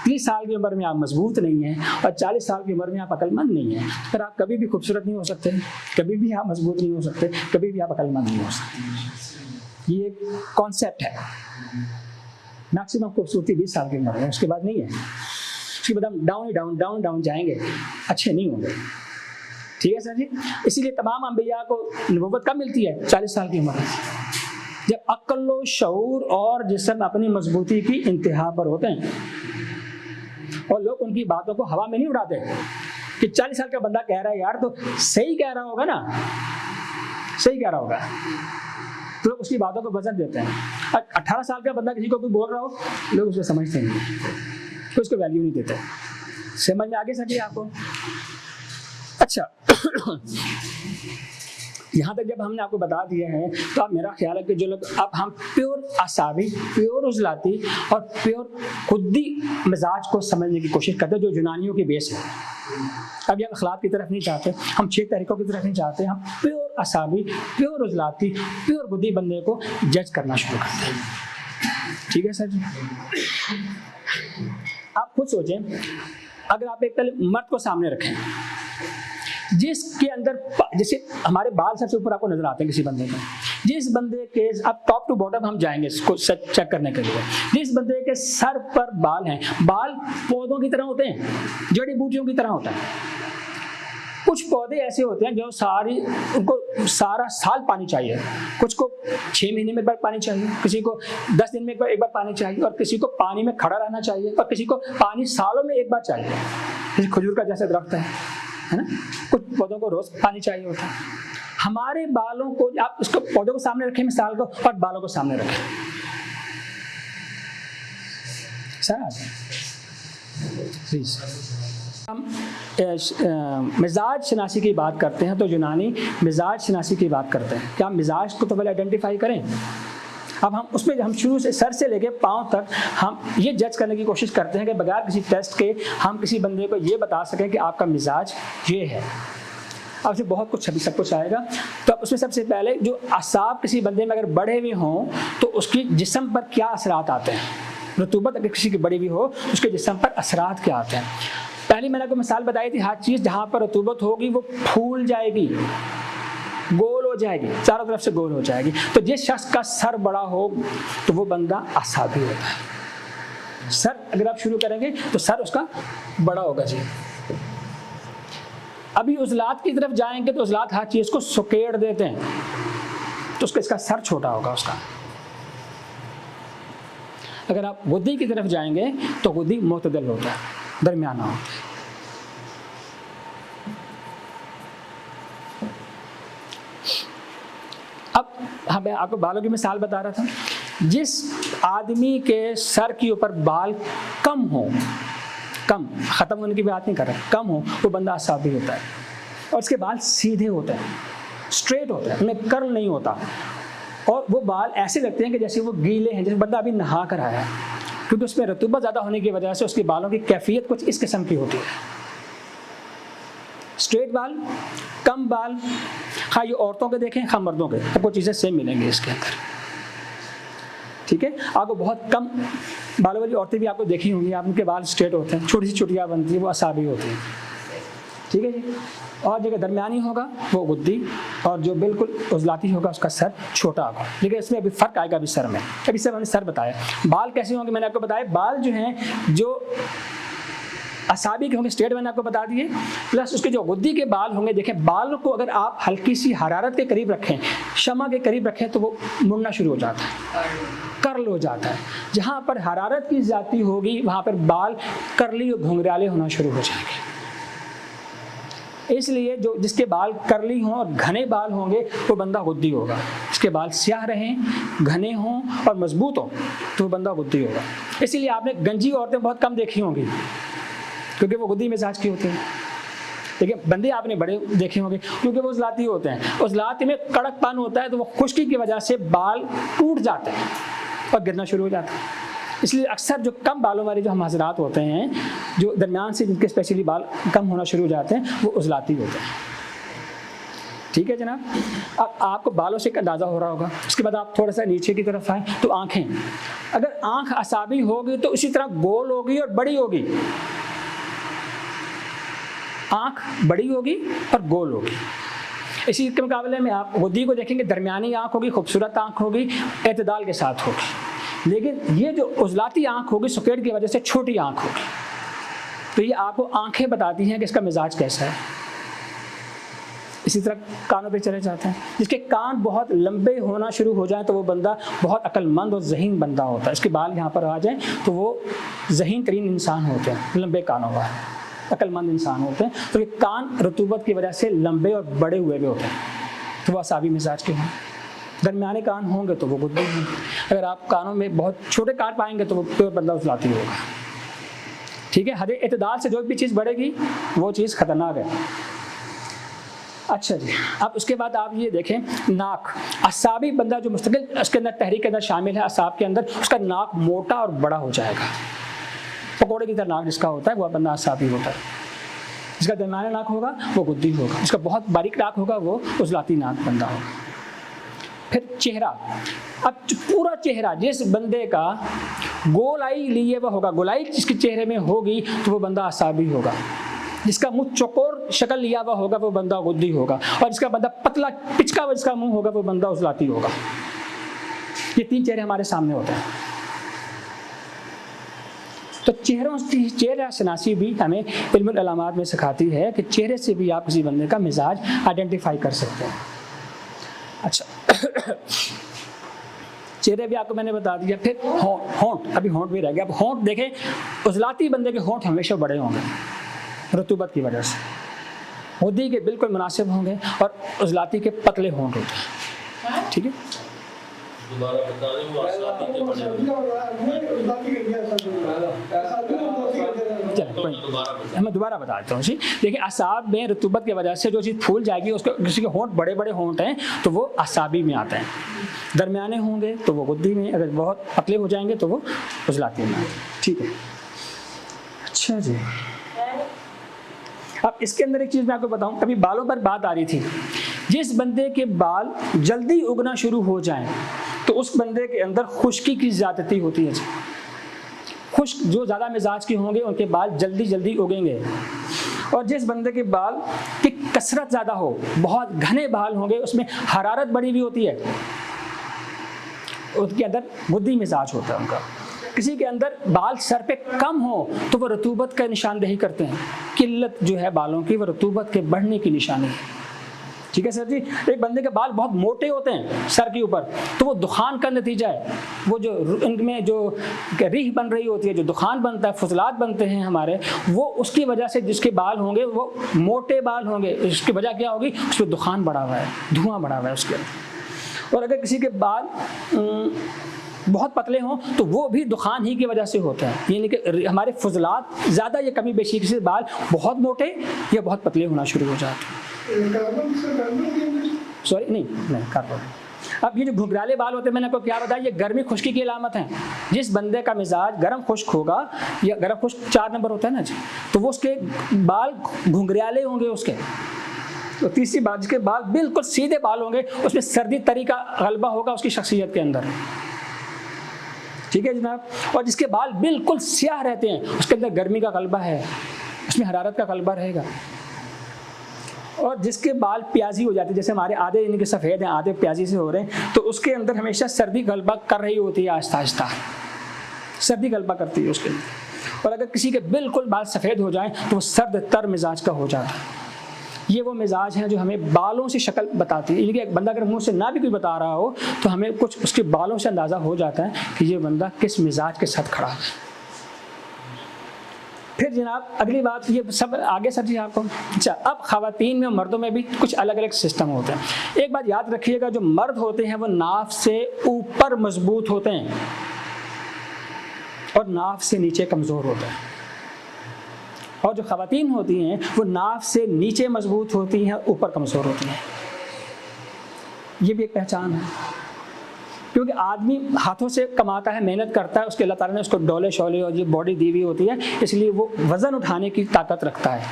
30 साल की उम्र में आप मजबूत नहीं हैं, और 40 साल की उम्र में आप अक्लमंद नहीं हैं, फिर आप कभी भी खूबसूरत नहीं हो सकते, कभी भी आप मजबूत नहीं हो सकते, कभी भी आप अक्लमंद नहीं हो सकते। ये एक कॉन्सेप्ट है। मैक्सिमम खूबसूरती 20 साल की उम्र है, उसके बाद नहीं है। उसके बाद हम डाउन डाउन डाउन डाउन जाएंगे, अच्छे नहीं होंगे। ठीक है सर जी? इसीलिए तमाम अंबिया को नबूवत कब मिलती है? 40 साल की उम्र में, जब अक्ल व शऊर और जिस्म अपनी मजबूती की इंतहा पर होते हैं। और लोग उनकी बातों को हवा में नहीं उड़ाते कि 40 साल का बंदा कह रहा है यार, तो सही कह रहा होगा ना, सही कह रहा होगा, तो लोग उसकी बातों को वजन देते हैं। 18 साल का बंदा किसी को भी बोल रहा हो, लोग उसको समझते नहीं, तो उसको वैल्यू नहीं देते। समझ में आगे सके आपको? अच्छा, यहाँ तक जब हमने आपको बता दिया है, तो अब मेरा ख्याल है कि जो लोग, अब हम प्योर असाबी, प्योर उजलाती और प्योर खुद्दी मिजाज को समझने की कोशिश करते हैं, जो यूनानियों की बेस है। अब ये अखलाक की तरफ नहीं चाहते, हम 6 तरीकों की तरफ नहीं चाहते, हम प्योर असाबी, प्योर उजलाती, प्योर खुद्दी बंदे को जज करना शुरू करते हैं। ठीक है सर जी? आप खुद सोचें, अगर आप एक मर्द को सामने रखें जिसके अंदर, जैसे हमारे बाल सबसे ऊपर आपको नजर आते हैं किसी बंदे में, जिस बंदे के, अब टॉप टू बॉटम हम जाएंगे इसको चेक करने के लिए, जिस बंदे के सर पर बाल हैं, बाल पौधों की तरह होते हैं, जड़ी बूटियों की तरह होता है। कुछ पौधे ऐसे होते हैं जो उनको सारा साल पानी चाहिए, कुछ को 6 महीने में एक बार पानी चाहिए, किसी को 10 दिन में एक बार पानी चाहिए, और किसी को पानी में खड़ा रहना चाहिए, और किसी को पानी सालों में एक बार चाहिए। जैसे खजूर का जैसे दरख्त है ना, कुछ पौधों को रोज पानी चाहिए होता है। हमारे बालों को, आप उसको पौधों को सामने रखें मिसाल को, और बालों को सामने रखें, सर प्लीज। हम मिजाज शनासी की बात करते हैं तो यूनानी मिजाज शनासी की बात करते हैं कि हम मिजाज को तो पहले आइडेंटिफाई करें। अब हम उसमें हम शुरू से सर से लेके पाँव तक हम ये जज करने की कोशिश करते हैं कि बगैर किसी टेस्ट के हम किसी बंदे को ये बता सकें कि आपका मिजाज ये है। अब उसमें बहुत कुछ अभी सब कुछ आएगा। तो अब उसमें सबसे पहले जो असाब किसी बंदे में अगर बढ़े हुए हों तो उसकी जिस्म पर क्या असरात आते हैं। रतूबत अगर किसी की बढ़ी हुई हो तो उसके जिस्म पर असरात क्या आते हैं। पहली मैंने आपको मिसाल बताई थी, हर चीज़ जहाँ पर रतूबत होगी वो फूल जाएगी, गोल हो जाएगी, चारों तरफ से गोल हो जाएगी। तो जिस शख्स का सर बड़ा हो तो वो बंदा असाबी होता है। सर अगर आप शुरू करेंगे तो सर उसका बड़ा होगा जी। अभी उजलात की तरफ जाएंगे तो उजलात हर चीज़ को सुकेड़ देते हैं, तो उसका इसका सर छोटा होगा उसका। अगर आप गुद्दी की तरफ जाएंगे तो गुद्दी मुतदल होता है, दरमियाना होता है। अब मैं आपको बालों की मिसाल बता रहा था, जिस आदमी के सर के ऊपर बाल कम हो, कम ख़त्म होने की बात नहीं कर रहा, कम हो, वो बंदा असाबी होता है। और उसके बाल सीधे होते हैं, स्ट्रेट होते हैं, उनमें कर्ल नहीं होता, और वो बाल ऐसे लगते हैं कि जैसे वो गीले हैं, जैसे बंदा अभी नहा कर आया है, क्योंकि उसमें रतूबत ज़्यादा होने की वजह से उसके बालों की कैफियत कुछ इस किस्म की होती है। स्ट्रेट बाल, कम बाल, हाँ ये औरतों के देखें, हाँ मर्दों के, आपको चीज़ें सेम मिलेंगी इसके अंदर, ठीक है। आपको बहुत कम बालों वाली औरतें भी आपको देखी होंगी, आप उनके बाल स्ट्रेट होते हैं, छोटी सी चुटियाँ बनती हैं, वो असाबी होती हैं, ठीक है जी। और जगह दरमियानी होगा वो गुद्दी, और जो बिल्कुल उजलाती होगा उसका सर छोटा होगा। लेकिन इसमें अभी फ़र्क आएगा अभी सर में। अभी सर मैंने सर बताया, बाल कैसे होंगे मैंने आपको बताया। बाल जो हैं जो असाबी के होंगे स्ट्रेट मैंने आपको बता दिए, प्लस उसके जो गुद्दी के बाल होंगे, देखें बाल को अगर आप हल्की सी हरारत के करीब रखें, शमा के करीब रखें, तो वो मुड़ना शुरू हो जाता है, कर्ल हो जाता है। जहाँ पर हरारत की ज़्यादती होगी वहाँ पर बाल कर्ली और घुंघराले होना शुरू हो जाएंगे। इसलिए जो जिसके बाल कर्ली हों और घने बाल होंगे वो बंदा गुद्दी होगा। जिसके बाल स्याह रहें, घने हों और मजबूत हों तो वो बंदा गुद्दी होगा। इसीलिए आपने गंजी औरतें बहुत कम देखी होंगी, क्योंकि वो गुद्दी मिजाज की होती हैं। लेकिन बंदे आपने बड़े देखे होंगे क्योंकि वो उजलाती होते हैं। उजलाती में कड़कपन होता है, तो वो खुश्की की वजह से बाल टूट जाते हैं और गिरना शुरू हो जाता है। इसलिए अक्सर जो कम बालों वाले जो हम हजरात होते हैं, जो दरमियान से जिनके स्पेशली बाल कम होना शुरू हो जाते हैं, वो उजलाती होते हैं, ठीक है जनाब। अब आपको बालों से एक अंदाज़ा हो रहा होगा। उसके बाद आप थोड़ा सा नीचे की तरफ आए तो आँखें, अगर आँख असाबी होगी तो इसी तरह गोल होगी और बड़ी होगी। आँख बड़ी होगी और गोल होगी। इसी के मुकाबले में आप गुद्दी को देखेंगे, दरमियानी आँख होगी, खूबसूरत आँख होगी, एतदाल के साथ होगी। लेकिन ये जो उजलाती आँख होगी सुकेड़ की वजह से छोटी आँख होगी। तो ये आपको आँखें बताती हैं कि इसका मिजाज कैसा है। इसी तरह कानों पे चले जाते हैं, जिसके कान बहुत लंबे होना शुरू हो जाए तो वो बंदा बहुत अक्लमंद और ज़हीन बंदा होता है। इसके बाल यहाँ पर आ जाएं तो वो ज़हीन तरीन इंसान होते हैं, लंबे कानों वाले अक्लमंद इंसान होते हैं। तो ये कान रतूबत की वजह से लंबे और बड़े हुए भी होते हैं, तो वह असाबी मिजाज के हों। दरमियाने कान होंगे तो वो गुद्दी होंगे। अगर आप कानों में बहुत छोटे कान पाएंगे तो वो प्योर बंदा उजलाती होगा, ठीक है। हर एतदाल से जो भी चीज़ बढ़ेगी वो चीज़ खतरनाक है। अच्छा जी, अब उसके बाद आप ये देखें, नाक, असाबी बंदा जो मुस्तकिल उसके अंदर तहरीक के अंदर शामिल है, असाब के अंदर, उसका नाक मोटा और बड़ा हो जाएगा। पकौड़े की तरह नाक जिसका होता है वह बंदा असाबी होता है। जिसका दरमियाना नाक होगा वो गुद्दी होगा, जिसका बहुत बारीक नाक होगा वो उजलाती नाक बंदा होगा। फिर चेहरा, अब पूरा चेहरा जिस बंदे का गोलाई लिए हुआ होगा, गोलाई जिसके चेहरे में होगी तो वो बंदा असाबी होगा। जिसका मुंह चौकोर शक्ल लिया हुआ होगा वो बंदा गुद्दी होगा, और जिसका बंदा पतला पिचका हुआ जिसका मुंह होगा वो बंदा उजलाती होगा। ये तीन चेहरे हमारे सामने होते हैं। तो चेहरा शनासी भी हमें इल्मुल अलामात में सिखाती है कि चेहरे से भी आप किसी बंदे का मिजाज आइडेंटिफाई कर सकते हैं। अच्छा चेहरे भी आपको मैंने बता दिया। फिर होंठ, अभी होंठ भी रह गया। अब होंठ देखें, उजलाती बंदे के होंठ हमेशा बड़े होंगे रतूबत की वजह से, गुद्दी के बिल्कुल मुनासिब होंगे और उजलाती के पतले होंठ होते हैं। ठीक है, दोबारा बता दें वो आसाबी के बने मैं दोबारा बता देता हूँ जी। देखिए असाब में रतूबत की वजह से जो चीज़ फूल जाएगी, उसके किसी के होंठ बड़े बड़े होंठ हैं तो वो असाबी में आते हैं, दरमियाने होंगे तो वो गुद्दी में, अगर बहुत पतले हो जाएंगे तो वो उजलाती में आते हैं। ठीक है, अच्छा जी। अब इसके अंदर एक चीज़ मैं आपको बताऊं, अभी बालों पर बात आ रही थी। जिस बंदे के बाल जल्दी उगना शुरू हो जाएं तो उस बंदे के अंदर खुश्की की ज़्यादती होती है। खुश्क जो ज़्यादा मिजाज के होंगे उनके बाल जल्दी जल्दी उगेंगे, और जिस बंदे के बाल की कसरत ज़्यादा हो, बहुत घने बाल होंगे, उसमें हरारत बड़ी भी होती है, उनके अंदर गुद्दी मिजाज होता है उनका। किसी के अंदर बाल सर पे कम हो तो वो रतूबत का निशानदेही करते हैं। किल्लत जो है बालों की वो रतूबत के बढ़ने की निशानी है। ठीक है सर जी। एक बंदे के बाल बहुत मोटे होते हैं सर के ऊपर तो वो दुखान का नतीजा है। वो जो इनमें जो रीह बन रही होती है, जो दुखान बनता है, फुजलात बनते हैं हमारे, वो उसकी वजह से जिसके बाल होंगे वो मोटे बाल होंगे। इसकी वजह क्या होगी? उसमें दुखान बढ़ा हुआ है, धुआं बढ़ा हुआ है उसके अंदर। और अगर किसी के बाल बहुत पतले हों तो वो भी दुखान ही की वजह से होता है। यानी कि हमारे फुजलात ज़्यादा या कमी बेशी, किसी बाल बहुत मोटे या बहुत पतले होना शुरू हो जाते हैं। सॉरी नहीं कार्बन। अब ये जो घुंघराले बाल होते हैं, मैंने आपको क्या बताया, ये गर्मी खुश्की की अलामत है। जिस बंदे का मिजाज गर्म खुश्क होगा, या गर्म खुश्क 4 नंबर होता है ना जी, तो वो उसके बाल घुंघराले होंगे उसके। तो तीसरी बात, जिसके बाल बिल्कुल सीधे बाल होंगे, उसमें सर्दी तरी का गलबा होगा उसकी शख्सियत के अंदर। ठीक है जनाब। और जिसके बाल बिल्कुल स्याह रहते हैं, उसके अंदर गर्मी का गलबा है, उसमें हरारत का गलबा रहेगा। और जिसके बाल प्याजी हो जाते हैं, जैसे हमारे आधे यानी कि सफ़ेद हैं, आधे प्याजी से हो रहे हैं, तो उसके अंदर हमेशा सर्दी गलबा कर रही होती है, आहिस्ता आहिस्ता सर्दी गलबा करती है उसके अंदर। और अगर किसी के बिल्कुल बाल सफ़ेद हो जाएं तो वो सर्द तर मिजाज का हो जाता है। ये वो मिजाज हैं जो हमें बालों से शक्ल बताती है। यानी कि एक बंदा अगर मुँह से ना भी कोई बता रहा हो तो हमें कुछ उसके बालों से अंदाज़ा हो जाता है कि ये बंदा किस मिजाज के साथ खड़ा है। फिर जनाब अगली बात, ये सब आगे सर जी आपको। अच्छा, अब ख़वातीन में मर्दों में भी कुछ अलग अलग सिस्टम होते हैं। एक बात याद रखिएगा, जो मर्द होते हैं वो नाफ से ऊपर मजबूत होते हैं और नाफ से नीचे कमज़ोर होते हैं। और जो ख़वातीन होती हैं वो नाफ से नीचे मजबूत होती हैं, ऊपर कमज़ोर होती हैं। ये भी एक पहचान है, क्योंकि आदमी हाथों से कमाता है, मेहनत करता है, उसके अल्लाह ताला ने उसको डोले शोले और ये बॉडी दी हुई होती है, इसलिए वो वज़न उठाने की ताकत रखता है।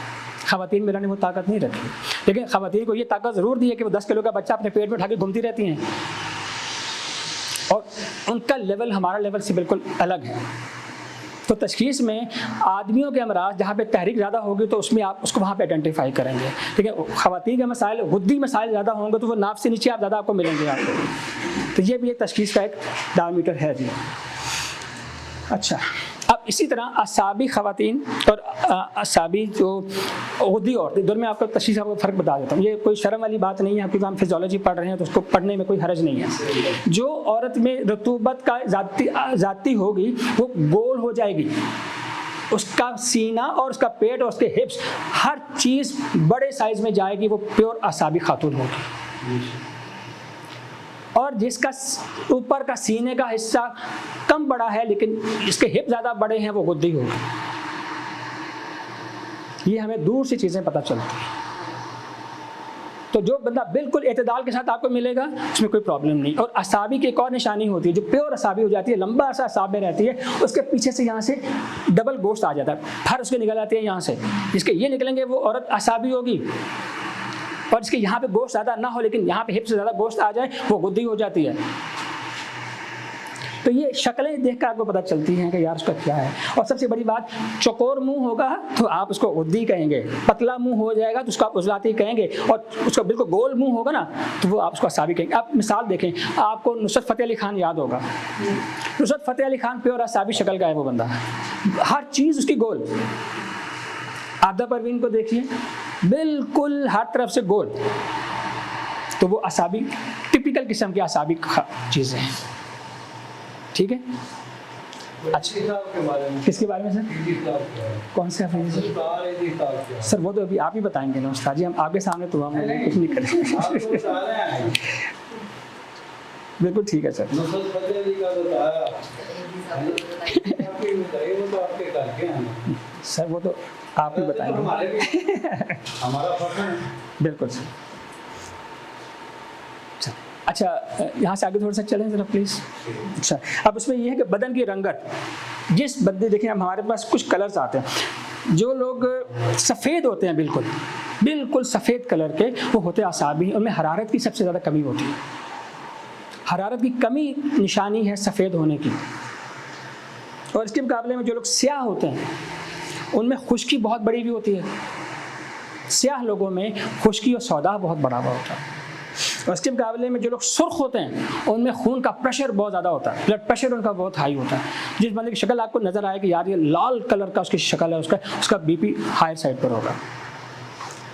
ख़वातीन में ने वो ताकत नहीं रखी, लेकिन ख़वातीन को ये ताकत ज़रूर दी है कि वो 10 किलो का बच्चा अपने पेट में उठा के घूमती रहती हैं, और उनका लेवल हमारा लेवल से बिल्कुल अलग है। तो तशख़ीस में आदमियों के अमराज जहाँ पे तहरीक ज़्यादा होगी तो उसमें आप उसको वहाँ पे आइडेंटिफाई करेंगे। ठीक है, ख़वातीन के मसाइल, गुद्दी मसाइल ज़्यादा होंगे तो वो नाफ से नीचे आप ज़्यादा आपको मिलेंगे आपको। तो ये भी एक तशख़ीस का एक डायमीटर है जी। अच्छा, अब इसी तरह असाबी ख़वातीन और असाबी जो गुद्दी औरतें, दोनों में आपको तशख़ीस आपको फ़र्क बता देता हूँ। ये कोई शर्म वाली बात नहीं है, क्योंकि हम फिजियोलॉजी पढ़ रहे हैं तो उसको पढ़ने में कोई हरज नहीं है। जो औरत में रतूबत का ज़्यादती होगी वो गोल हो जाएगी, उसका सीना और उसका पेट और उसके हिप्स हर चीज़ बड़े साइज़ में जाएगी, वो प्योर असाबी खातून होगी। और जिसका ऊपर का सीने का हिस्सा कम बड़ा है लेकिन इसके हिप ज़्यादा बड़े हैं, वो गुद्दी होगी। ये हमें दूर से चीज़ें पता चलती हैं। तो जो बंदा बिल्कुल एतदाल के साथ आपको मिलेगा उसमें कोई प्रॉब्लम नहीं। और असाबी की एक और निशानी होती है, जो प्योर असाबी हो जाती है, लंबा अरसा असाब में रहती है, उसके पीछे से यहाँ से डबल गोश्त आ जाता है, फर उसके निकल आते हैं यहाँ से, जिसके ये निकलेंगे वो औरत असाबी होगी। और इसके यहाँ पे गोश्त ज़्यादा ना हो लेकिन यहाँ पे हिप से ज़्यादा गोश्त आ जाए, वो गुद्दी हो जाती है। तो ये शक्लें देख कर आपको पता चलती हैं कि यार उसका क्या है। और सबसे बड़ी बात, चौकोर मुंह होगा तो आप उसको गुद्दी कहेंगे, पतला मुंह हो जाएगा तो उसको आप उजलाती कहेंगे, और उसका बिल्कुल गोल मुंह होगा ना तो वो आप उसको असाबी कहेंगे। आप मिसाल देखें, आपको नुसरत फ़तेह अली खान याद होगा। नुसरत फ़तेह अली खान प्योर असाबी शक्ल का है वो बंदा, हर चीज़ उसकी गोल। आदा परवीन को देखिए, बिल्कुल हर तरफ से गोल, तो वो असाबी, टिपिकल किस्म की असाबी चीज़ें हैं। ठीक है, अच्छा, किताब के बारे में, किसके बारे में सर? किताब के बारे में। कौन से हफीज सर? सारे किताब के। सर वो तो अभी आप ही बताएंगे ना उस्ताद जी, हम आपके सामने तो हम कुछ नहीं आप करेंगे। तो बता रहे हैं, बिल्कुल ठीक है सर। नुसरत फतेह अली का बताया, आपके बताइए, वो तो आपके घर के हैं। सर वो तो आप ही बताएंगे। हमारे भी हमारा फर्क है। बिल्कुल सर। अच्छा, यहाँ से आगे थोड़ा सा चलें जरा प्लीज़। अच्छा, अब उसमें ये है कि बदन की रंगत, जिस बंदे देखें अब हमारे पास कुछ कलर्स आते हैं, जो लोग सफ़ेद होते हैं बिल्कुल बिल्कुल सफ़ेद कलर के, वो होते हैं आसाबी, उनमें हरारत की सबसे ज़्यादा कमी होती है। हरारत की कमी निशानी है सफ़ेद होने की। और इसके मुकाबले में जो लोग स्याह होते हैं उनमें खुश्की बहुत बड़ी भी होती है। स्याह लोगों में खुश्की और सौदा बहुत बड़ा हुआ होता है। और इसके मुकाबले में जो लोग सुर्ख होते हैं उनमें खून का प्रेशर बहुत ज़्यादा होता है, ब्लड प्रेशर उनका बहुत हाई होता है। जिस बंदे की शक्ल आपको नज़र आए कि यार ये लाल कलर का उसकी शक्ल है, उसका बीपी हाई साइड पर होगा।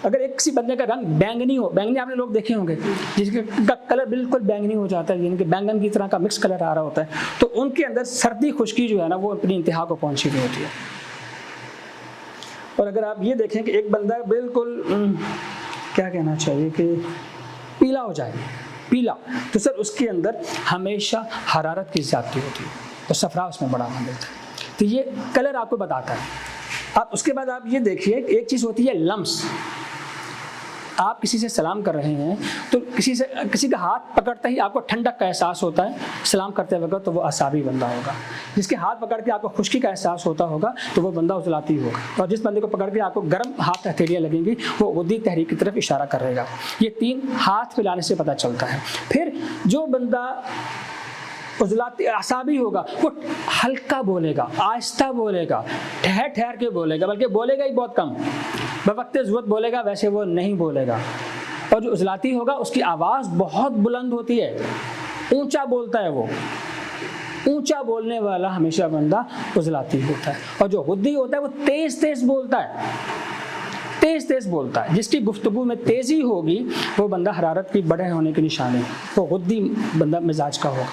अगर एक किसी बंदे का रंग बैंगनी हो, बैंगनी आपने लोग देखे होंगे जिसका कलर बिल्कुल बैंगनी हो जाता है, जिनके बैंगन की तरह का मिक्स कलर आ रहा होता है, तो उनके अंदर सर्दी खुश्की जो है ना वो अपनी इंतहा को पहुंची हुई होती है। और अगर आप ये देखें कि एक बंदा बिल्कुल क्या कहना चाहिए कि पीला हो जाए, पीला, तो सर उसके अंदर हमेशा हरारत की ज़्यादती होती है, तो सफरा उसमें बड़ा मिलता है। तो ये कलर आपको बताता है। अब उसके बाद आप ये देखिए एक चीज़ होती है लम्स। आप किसी से सलाम कर रहे हैं तो किसी का हाथ पकड़ते ही आपको ठंडक का एहसास होता है सलाम करते वक्त, तो वो असाबी बंदा होगा। जिसके हाथ पकड़ के आपको खुश्की का एहसास होता होगा तो वो बंदा उजलाती होगा। और जिस बंदे को पकड़ के आपको गर्म हाथ हथेलियाँ लगेंगी वो गुद्दी तहरीक की तरफ इशारा करेगा। ये 3 हाथ मिलाने से पता चलता है। फिर जो बंदा उजलाती असाबी होगा वो हल्का बोलेगा, आहिस्ता बोलेगा, ठहर ठहर के बोलेगा, बल्कि बोलेगा ही बहुत कम, बवक्त ज़रूरत बोलेगा, वैसे वो नहीं बोलेगा। और जो उजलाती होगा उसकी आवाज़ बहुत बुलंद होती है, ऊंचा बोलता है। वो ऊंचा बोलने वाला हमेशा बंदा उजलाती होता है। और जो गुद्दी होता है वो तेज़ तेज़ बोलता है, तेज़ तेज़ बोलता है। जिसकी गुफ्तगू में तेज़ी होगी वो बंदा हरारत की बड़े होने की निशानी, वो गुद्दी बंदा मिजाज का होगा।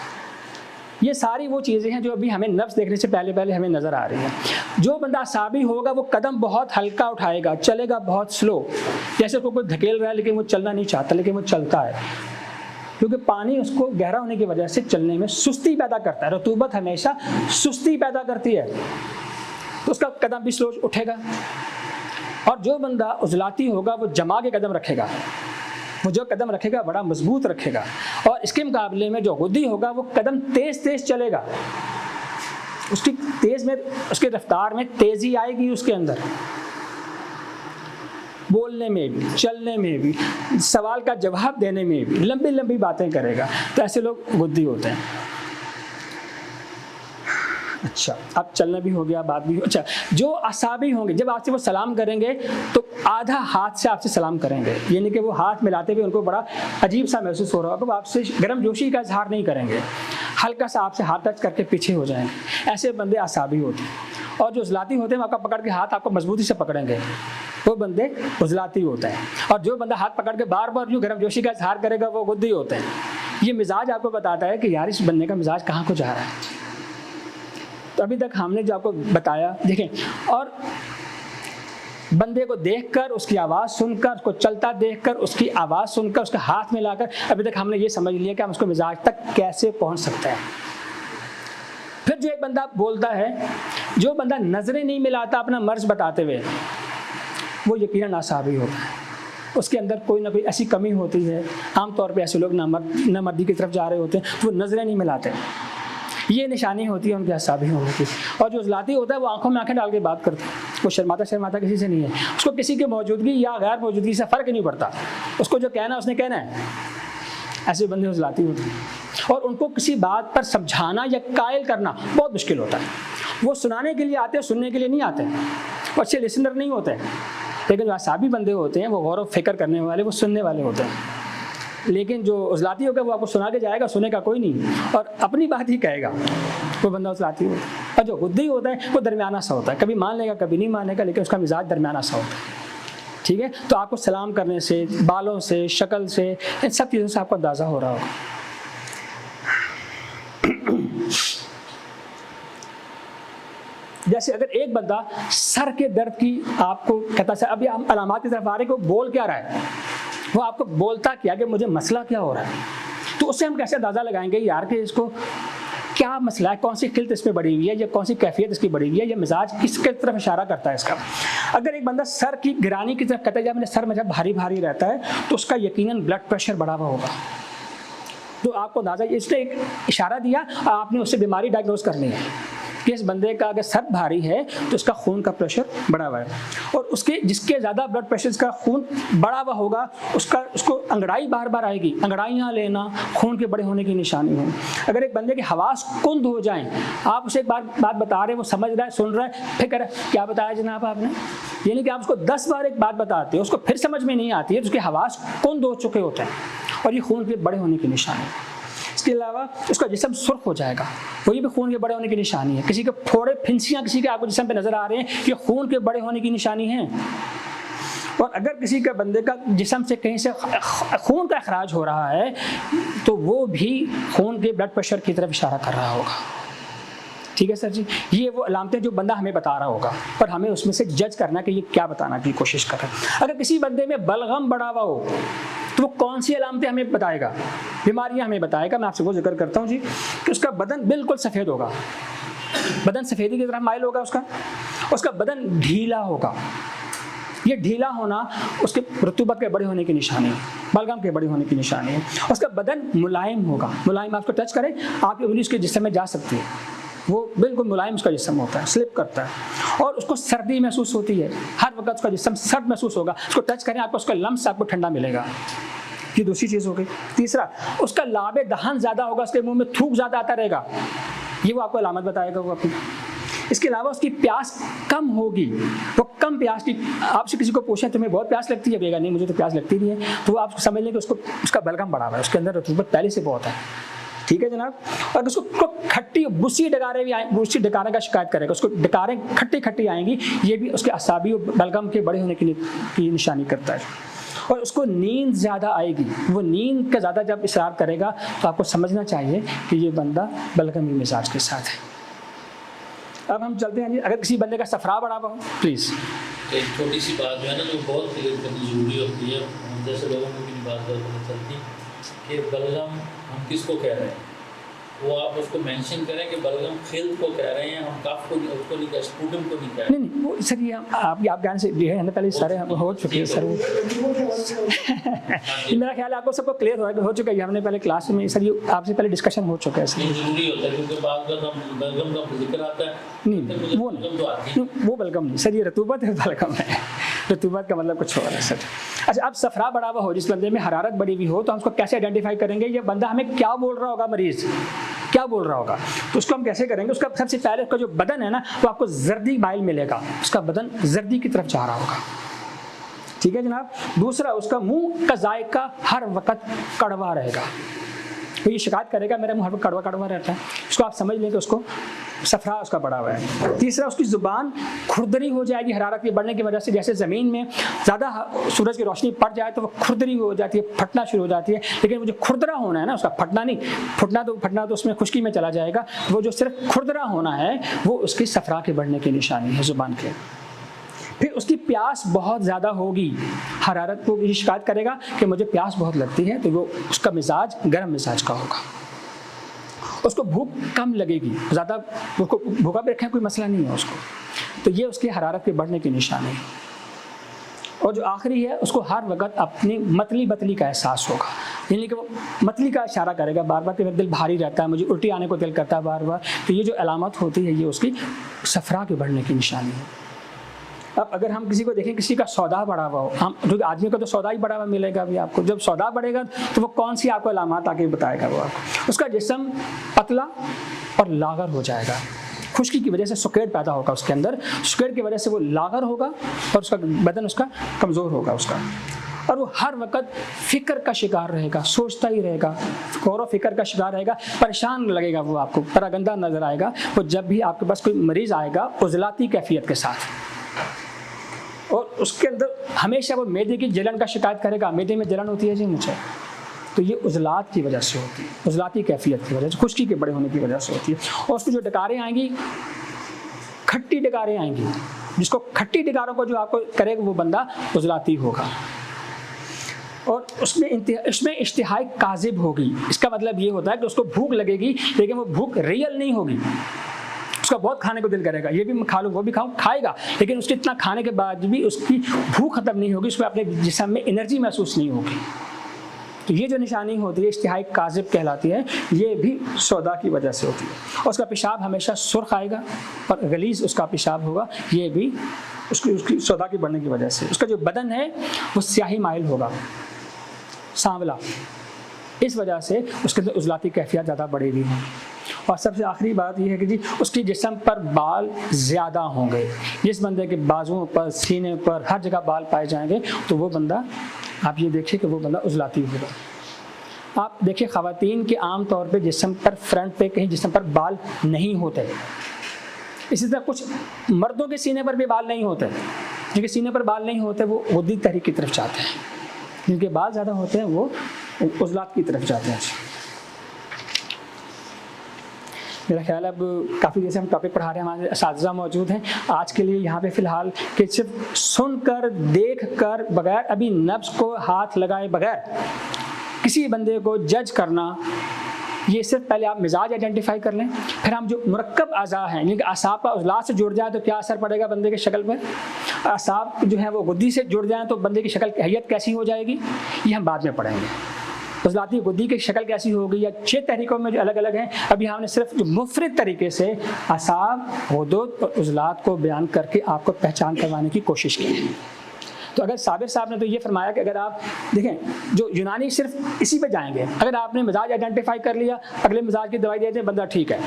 ये सारी वो चीज़ें हैं जो अभी हमें नफ्स देखने से पहले हमें नज़र आ रही हैं। जो बंदा असाबी होगा वो कदम बहुत हल्का उठाएगा, चलेगा बहुत स्लो, जैसे उसको कोई धकेल रहा है लेकिन वो चलना नहीं चाहता लेकिन वो चलता है, क्योंकि पानी उसको गहरा होने की वजह से चलने में सुस्ती पैदा करता है। रतूबत हमेशा सुस्ती पैदा करती है, तो उसका कदम भी स्लो उठेगा। और जो बंदा उजलाती होगा वो जमा के कदम रखेगा, वो जो कदम रखेगा बड़ा मजबूत रखेगा। और इसके मुकाबले में जो गुद्दी होगा वो कदम तेज़ तेज़ चलेगा, उसकी तेज़ में उसके रफ्तार में तेज़ी आएगी, उसके अंदर बोलने में भी, चलने में भी, सवाल का जवाब देने में भी लंबी लंबी बातें करेगा। तो ऐसे लोग गुद्दी होते हैं। अच्छा, अब चलना भी हो गया, बात भी हो। अच्छा, जो असाबी होंगे जब आपसे वो सलाम करेंगे तो आधा हाथ से आपसे सलाम करेंगे, यानी कि वो हाथ मिलाते हुए उनको बड़ा अजीब सा महसूस हो रहा होगा। वो आपसे गर्म जोशी का इजहार नहीं करेंगे, हल्का सा आपसे हाथ टच करके पीछे हो जाएंगे। ऐसे बंदे असाबी होते हैं। और जो उजलाती होते हैं वो आपका पकड़ के हाथ आपको मजबूती से पकड़ेंगे, वो बंदे उजलाती होते हैं। और जो बंदा हाथ पकड़ के बार बार यूँ गर्म जोशी का इजहार करेगा वो गुद्दी होते हैं। ये मिजाज आपको बताता है कि यार इस बंदे का मिजाज कहाँ को जा रहा है। तो अभी तक हमने जो आपको बताया, देखें, और बंदे को देखकर, उसकी आवाज़ सुनकर, उसको चलता देखकर, उसकी आवाज़ सुनकर, उसका हाथ मिलाकर अभी तक हमने ये समझ लिया कि हम उसको मिजाज तक कैसे पहुंच सकते हैं। फिर जो एक बंदा बोलता है, जो बंदा नज़रें नहीं मिलाता अपना मर्ज़ बताते हुए, वो यकीनन असाबी होता है। उसके अंदर कोई ना कोई ऐसी कमी होती है। आमतौर पर ऐसे लोग नामर्दी की तरफ जा रहे होते हैं तो वो नज़रें नहीं मिलाते, ये निशानी होती है उनके असाबी होने की। और जो उजलाती होता है वो आंखों में आंखें डाल के बात करता है, वो शर्माता किसी से नहीं है, उसको किसी की मौजूदगी या गैर मौजूदगी से फ़र्क ही नहीं पड़ता, उसको जो कहना है उसने कहना है। ऐसे बंदे उजलाती होते हैं। और उनको किसी बात पर समझाना या कायल करना बहुत मुश्किल होता है। वो सुनाने के लिए आते हैं, सुनने के लिए नहीं आते, वो अच्छे लिसनर नहीं होते हैं। लेकिन जो असाबी बंदे होते हैं वो गौर व फिक्र करने वाले, वो सुनने वाले होते हैं। लेकिन जो उजलाती होगा वो आपको सुना के जाएगा, सुनेगा कोई नहीं और अपनी बात ही कहेगा, वो बंदा उजलाती होता है। और जो गुद्दी होता है वो दरमियाना सा होता है, कभी मान लेगा कभी नहीं मानेगा, लेकिन उसका मिजाज दरमियाना सा होता है। ठीक है, तो आपको सलाम करने से, बालों से, शक्ल से, इन सब चीज़ों से आपको अंदाज़ा हो रहा होगा। जैसे अगर एक बंदा सर के दर्द की आपको कहता है, अभी हम अलामात की तरफ आ रहे हैं कि वो बोल क्या रहा है, वो आपको बोलता क्या कि मुझे मसला क्या हो रहा है, तो उससे हम कैसे अंदाज़ा लगाएंगे यार कि इसको क्या मसला है, कौन सी खिल्त इसमें बढ़ी हुई है, या कौन सी कैफियत इसकी बढ़ी हुई है, या मिजाज किसके तरफ इशारा करता है इसका। अगर एक बंदा सर की गिरानी की तरफ कहता है जब मेरे सर में जब भारी भारी रहता है, तो उसका यकीनन ब्लड प्रेशर बढ़ा हुआ होगा। तो आपको अंदाजा, इसने एक इशारा दिया, आपने उससे बीमारी डायग्नोज करनी है कि इस बंदे का अगर सर भारी है तो उसका खून का प्रेशर बढ़ा हुआ है, और उसके जिसके ज़्यादा ब्लड प्रेशर का खून बढ़ा हुआ होगा उसको अंगड़ाई बार बार आएगी, अंगड़ाइयाँ लेना खून के बड़े होने की निशानी है। अगर एक बंदे के हवास कुंद हो जाएं, आप उसे एक बात बता रहे हैं, वो समझ रहा है, सुन रहा है, फिर कह रहा है क्या बताया जनाब आपने, यानी कि आप उसको 10 बार एक बात बताते हो, उसको फिर समझ में नहीं आती है, तो उसके हवास कुंद हो चुके होते हैं, और ये खून के बड़े होने की निशानी है। इसके अलावा उसका जिस्म सुर्ख हो जाएगा, वही भी खून के बड़े होने की निशानी है। किसी के फोड़े फिंसियाँ किसी के आपको जिस्म पे नजर आ रहे हैं, ये खून के बड़े होने की निशानी है। और अगर किसी के बंदे का जिस्म से कहीं से खून का अखराज हो रहा है, तो वो भी खून के ब्लड प्रेशर की तरफ इशारा कर रहा होगा। ठीक है सर जी, ये वो अलामतें जो बंदा हमें बता रहा होगा, पर हमें उसमें से जज करना कि ये क्या बताना की कोशिश कर रहा है। अगर किसी बंदे में बलगम बढ़ा हुआ हो, तो वो कौन सी अलामतें हमें बताएगा, बीमारियां हमें बताएगा। मैं आपसे वो जिक्र करता हूँ जी कि उसका बदन बिल्कुल सफ़ेद होगा, बदन सफ़ेदी की तरफ माइल होगा, उसका बदन ढीला होगा। ये ढीला होना उसके रतूबत के बड़े होने की निशानी है, बलगम के बड़े होने की निशानी है। उसका बदन मुलायम होगा, मुलायम, आपको टच करें आपकी उंगली उसके जिस्म में जा सकती है, वो बिल्कुल मुलायम उसका जिस्म होता है, स्लिप करता है, और उसको सर्दी महसूस होती है, हर वक्त उसका जिस्म सर्द महसूस होगा। उसको टच करें आपको उसका लम्स आपको ठंडा मिलेगा। ये दूसरी चीज़ हो गई। तीसरा, उसका लाबे दहन ज़्यादा होगा, उसके मुंह में थूक ज़्यादा आता रहेगा, ये वो आपको अलामत बताएगा वो अपनी। इसके अलावा उसकी प्यास कम होगी, वो कम प्यास की, आपसे किसी को पूछें तुम्हें बहुत प्यास लगती है, कहेगा नहीं मुझे तो प्यास लगती नहीं है, तो आप समझ लें कि उसका बलगम बढ़ा हुआ है, उसके अंदर रतूबत पहले से बहुत है। ठीक है जनाब। और उसको खट्टी बुस्सी डकारे भी आए, बुस्सी डकारे का शिकायत करेगा, उसको डकारें खट्टी खट्टी आएंगी, ये भी उसके असाबी और बलगम के बड़े होने की निशानी करता है। और उसको नींद ज़्यादा आएगी, वो नींद का ज़्यादा जब इसरार करेगा, तो आपको समझना चाहिए कि ये बंदा बलगमी मिजाज के साथ है। अब हम चलते हैं जी, अगर किसी बंदे का सफरा बढ़ा हुआ हो, प्लीज़ एक छोटी सी बात जो है ना, जो बहुत क्लियर करनी जरूरी होती है, जैसे लोगों को भी बात पता चलती कि बलगम हम किसको कह रहे हैं, वो आप उसको मेंशन करें कि बलगम खिल्त को कह रहे हैं, हम काफ को उसको नहीं कह, स्पुटम को नहीं कह रहे। नहीं वो सर, ये आप ज्ञान से है ना, पहले सारे हो चुके हैं सर वो मेरा ख्याल है आपको सबको क्लियर हो चुका है, हमने पहले क्लास में सर ये आपसे पहले डिस्कशन हो चुका है सर। ये जरूरी होता है क्योंकि बाद में हम बलगम का जिक्र आता है, नहीं वो नहीं, वो बलगम नहीं सर, ये रतूबत है, बलगम है। रतूबत का मतलब कुछ और है सर। अच्छा, अब सफरा बढ़ा हुआ हो, जिस बंदे में हरारत बढ़ी हुई हो, तो हम उसको कैसे आइडेंटिफाई करेंगे, ये बंदा हमें क्या बोल रहा होगा, मरीज क्या बोल रहा होगा, तो उसको हम कैसे करेंगे। उसका सबसे पहले उसका जो बदन है ना, वो आपको जर्दी माइल मिलेगा, उसका बदन जर्दी की तरफ जा रहा होगा। ठीक है जनाब। दूसरा, उसका मुंह का जायका हर वक्त कड़वा रहेगा, तो ये शिकायत करेगा मेरा मुंह हर वक्त कड़वा कड़वा रहता है, उसको आप समझ लें कि उसको सफरा उसका बढ़ा हुआ है। तीसरा, उसकी ज़ुबान खुरदरी हो जाएगी हरारत के बढ़ने की वजह से, जैसे ज़मीन में ज़्यादा सूरज की रोशनी पड़ जाए तो वो खुरदरी हो जाती है, फटना शुरू हो जाती है। लेकिन वो जो खुरदरा होना है ना, उसका फटना नहीं, फटना तो उसमें खुश्की में चला जाएगा, वो जो सिर्फ खुरदरा होना है वो उसकी सफरा के बढ़ने की निशानी है ज़ुबान के। फिर उसकी प्यास बहुत ज़्यादा होगी, हरारत को भी शिकायत करेगा कि मुझे प्यास बहुत लगती है, तो वो उसका मिजाज गर्म मिजाज का होगा। उसको भूख कम लगेगी, ज़्यादा उसको भूखा भी रखें कोई मसला नहीं है उसको, तो ये उसकी हरारत के बढ़ने की निशानी है। और जो आखिरी है, उसको हर वक्त अपनी मतली बतली का एहसास होगा, यानी कि वो मतली का इशारा करेगा बार बार कि मेरा दिल भारी रहता है, मुझे उल्टी आने को दिल करता है बार बार। तो ये जो अलामत होती है, ये उसकी सफरा के बढ़ने की निशानी है। अब अगर हम किसी को देखें, किसी का सौदा बढ़ा हुआ हो, हम क्योंकि आदमी का तो सौदा ही बढ़ा हुआ मिलेगा अभी आपको, जब सौदा बढ़ेगा तो वो कौन सी आपको अलामत आके बताएगा, वो आपको उसका जिस्म पतला और लागर हो जाएगा, खुश्की की वजह से सुकेड़ पैदा होगा उसके अंदर, सुकेड़ की वजह से वो लागर होगा और उसका बदन उसका कमज़ोर होगा उसका, और वो हर वक्त फ़िक्र का शिकार रहेगा, सोचता ही रहेगा, गौर व फिक्र का शिकार रहेगा, परेशान लगेगा वो, आपको परागंदा नज़र आएगा वो जब भी आपके पास कोई मरीज़ आएगा उजलाती कैफियत के साथ। और उसके अंदर हमेशा वो मैदे की जलन का शिकायत करेगा, मैदे में जलन होती है जी मुझे, तो ये उजलात की वजह से होती है, उजलाती कैफियत की वजह से, खुश्की के बड़े होने की वजह से होती है। और उसको जो डकारें आएंगी खट्टी डकारें आएंगी, जिसको खट्टी डकारों को जो आपको करेगा वो बंदा उजलाती होगा। और उसमें इश्तिहाई काजिब होगी। इसका मतलब ये होता है कि उसको भूख लगेगी, लेकिन वो भूख रियल नहीं होगी। उसका बहुत खाने को दिल करेगा, ये भी खा लूँ वो भी खाऊँ, खाएगा, लेकिन उसके इतना खाने के बाद भी उसकी भूख खत्म नहीं होगी, उसमें अपने जिस्म में एनर्जी महसूस नहीं होगी। तो ये जो निशानी होती है इश्तिहाई काजिब कहलाती है, ये भी सौदा की वजह से होती है। और उसका पेशाब हमेशा सुर्ख आएगा और गलीज़ उसका पेशाब होगा, ये भी उसकी सौदा की बढ़ने की वजह से। उसका जो बदन है वो स्याही माइल होगा, सांवला, इस वजह से उसके अंदर उजलाती कैफियत ज़्यादा बढ़ेगी। और सबसे आखिरी बात यह है कि जी उसकी जिस्म पर बाल ज़्यादा होंगे। जिस बंदे के बाजुओं पर, सीने पर, हर जगह बाल पाए जाएंगे तो वो बंदा, आप ये देखिए कि वो बंदा उजलाती होगा। आप देखिए ख़वातीन के आम तौर पे जिस्म पर, फ्रंट पे कहीं जिस्म पर बाल नहीं होते। इसी तरह कुछ मर्दों के सीने पर भी बाल नहीं होते। जिनके सीने पर बाल नहीं होते वो गुद्दी तहरीक की तरफ जाते हैं, जिनके बाल ज़्यादा होते हैं वो उजलात की तरफ जाते हैं। मेरा ख्याल है अब काफ़ी देर से हम टॉपिक पढ़ा रहे हैं, हमारे असातिज़ा मौजूद हैं। आज के लिए यहाँ पे फ़िलहाल कि सिर्फ सुनकर, देखकर, बगैर अभी नब्ज़ को हाथ लगाए बगैर किसी बंदे को जज करना, ये सिर्फ पहले आप मिजाज आइडेंटिफाई कर लें, फिर हम जो मुरक्कब अज़ा हैं, यानी कि असाब का उजलात से जुड़ जाए तो क्या असर पड़ेगा बंदे की शक्ल पर, असाब जो है वो गुद्दी से जुड़ जाएँ तो बंदे की शक्ल हैयत कैसी हो जाएगी, ये हम बाद में पढ़ेंगे। उजलाती गुद्दी की शक्ल कैसी होगी, या 6 तरीक़ों में जो अलग अलग हैं, अभी हमने सिर्फ जो मुफरद तरीके से असाब, हुदूद और उजलात को बयान करके आपको पहचान करवाने की कोशिश की है। तो अगर साबिर साहब ने तो ये फरमाया कि अगर आप देखें जो यूनानी सिर्फ इसी पे जाएंगे, अगर आपने मिजाज आइडेंटिफाई कर लिया, अगले मिजाज की दवाई दे दें, बंदा ठीक है,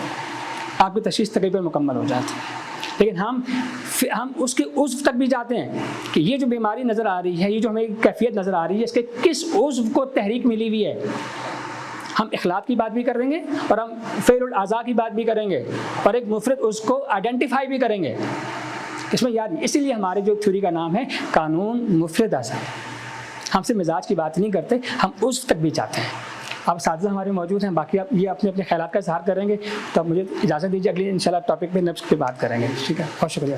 आपकी तशख़ीस तकरीबन मुकम्मल हो जाती है। लेकिन हम उसके उज़्व तक भी जाते हैं कि ये जो बीमारी नज़र आ रही है, ये जो हमें कैफियत नज़र आ रही है, इसके किस उज़्व को तहरीक मिली हुई है। हम इखलात की बात भी करेंगे और हम फ़ेल आज़ा की बात भी करेंगे और एक मुफरद उसको आइडेंटिफाई भी करेंगे। इसमें याद, इसीलिए हमारे जो थ्योरी का नाम है कानून मुफरद आज़ा। हम सिर्फ मिजाज की बात नहीं करते, हम उज़्व तक भी जाते हैं। अब साथिया हमारे मौजूद हैं, बाकी आप ये अपने अपने ख्यालात का इज़हार करेंगे। तो अब मुझे इजाज़त दीजिए, अगली इंशाल्लाह टॉपिक पे नब्ज़ पे बात करेंगे। ठीक है, बहुत शुक्रिया।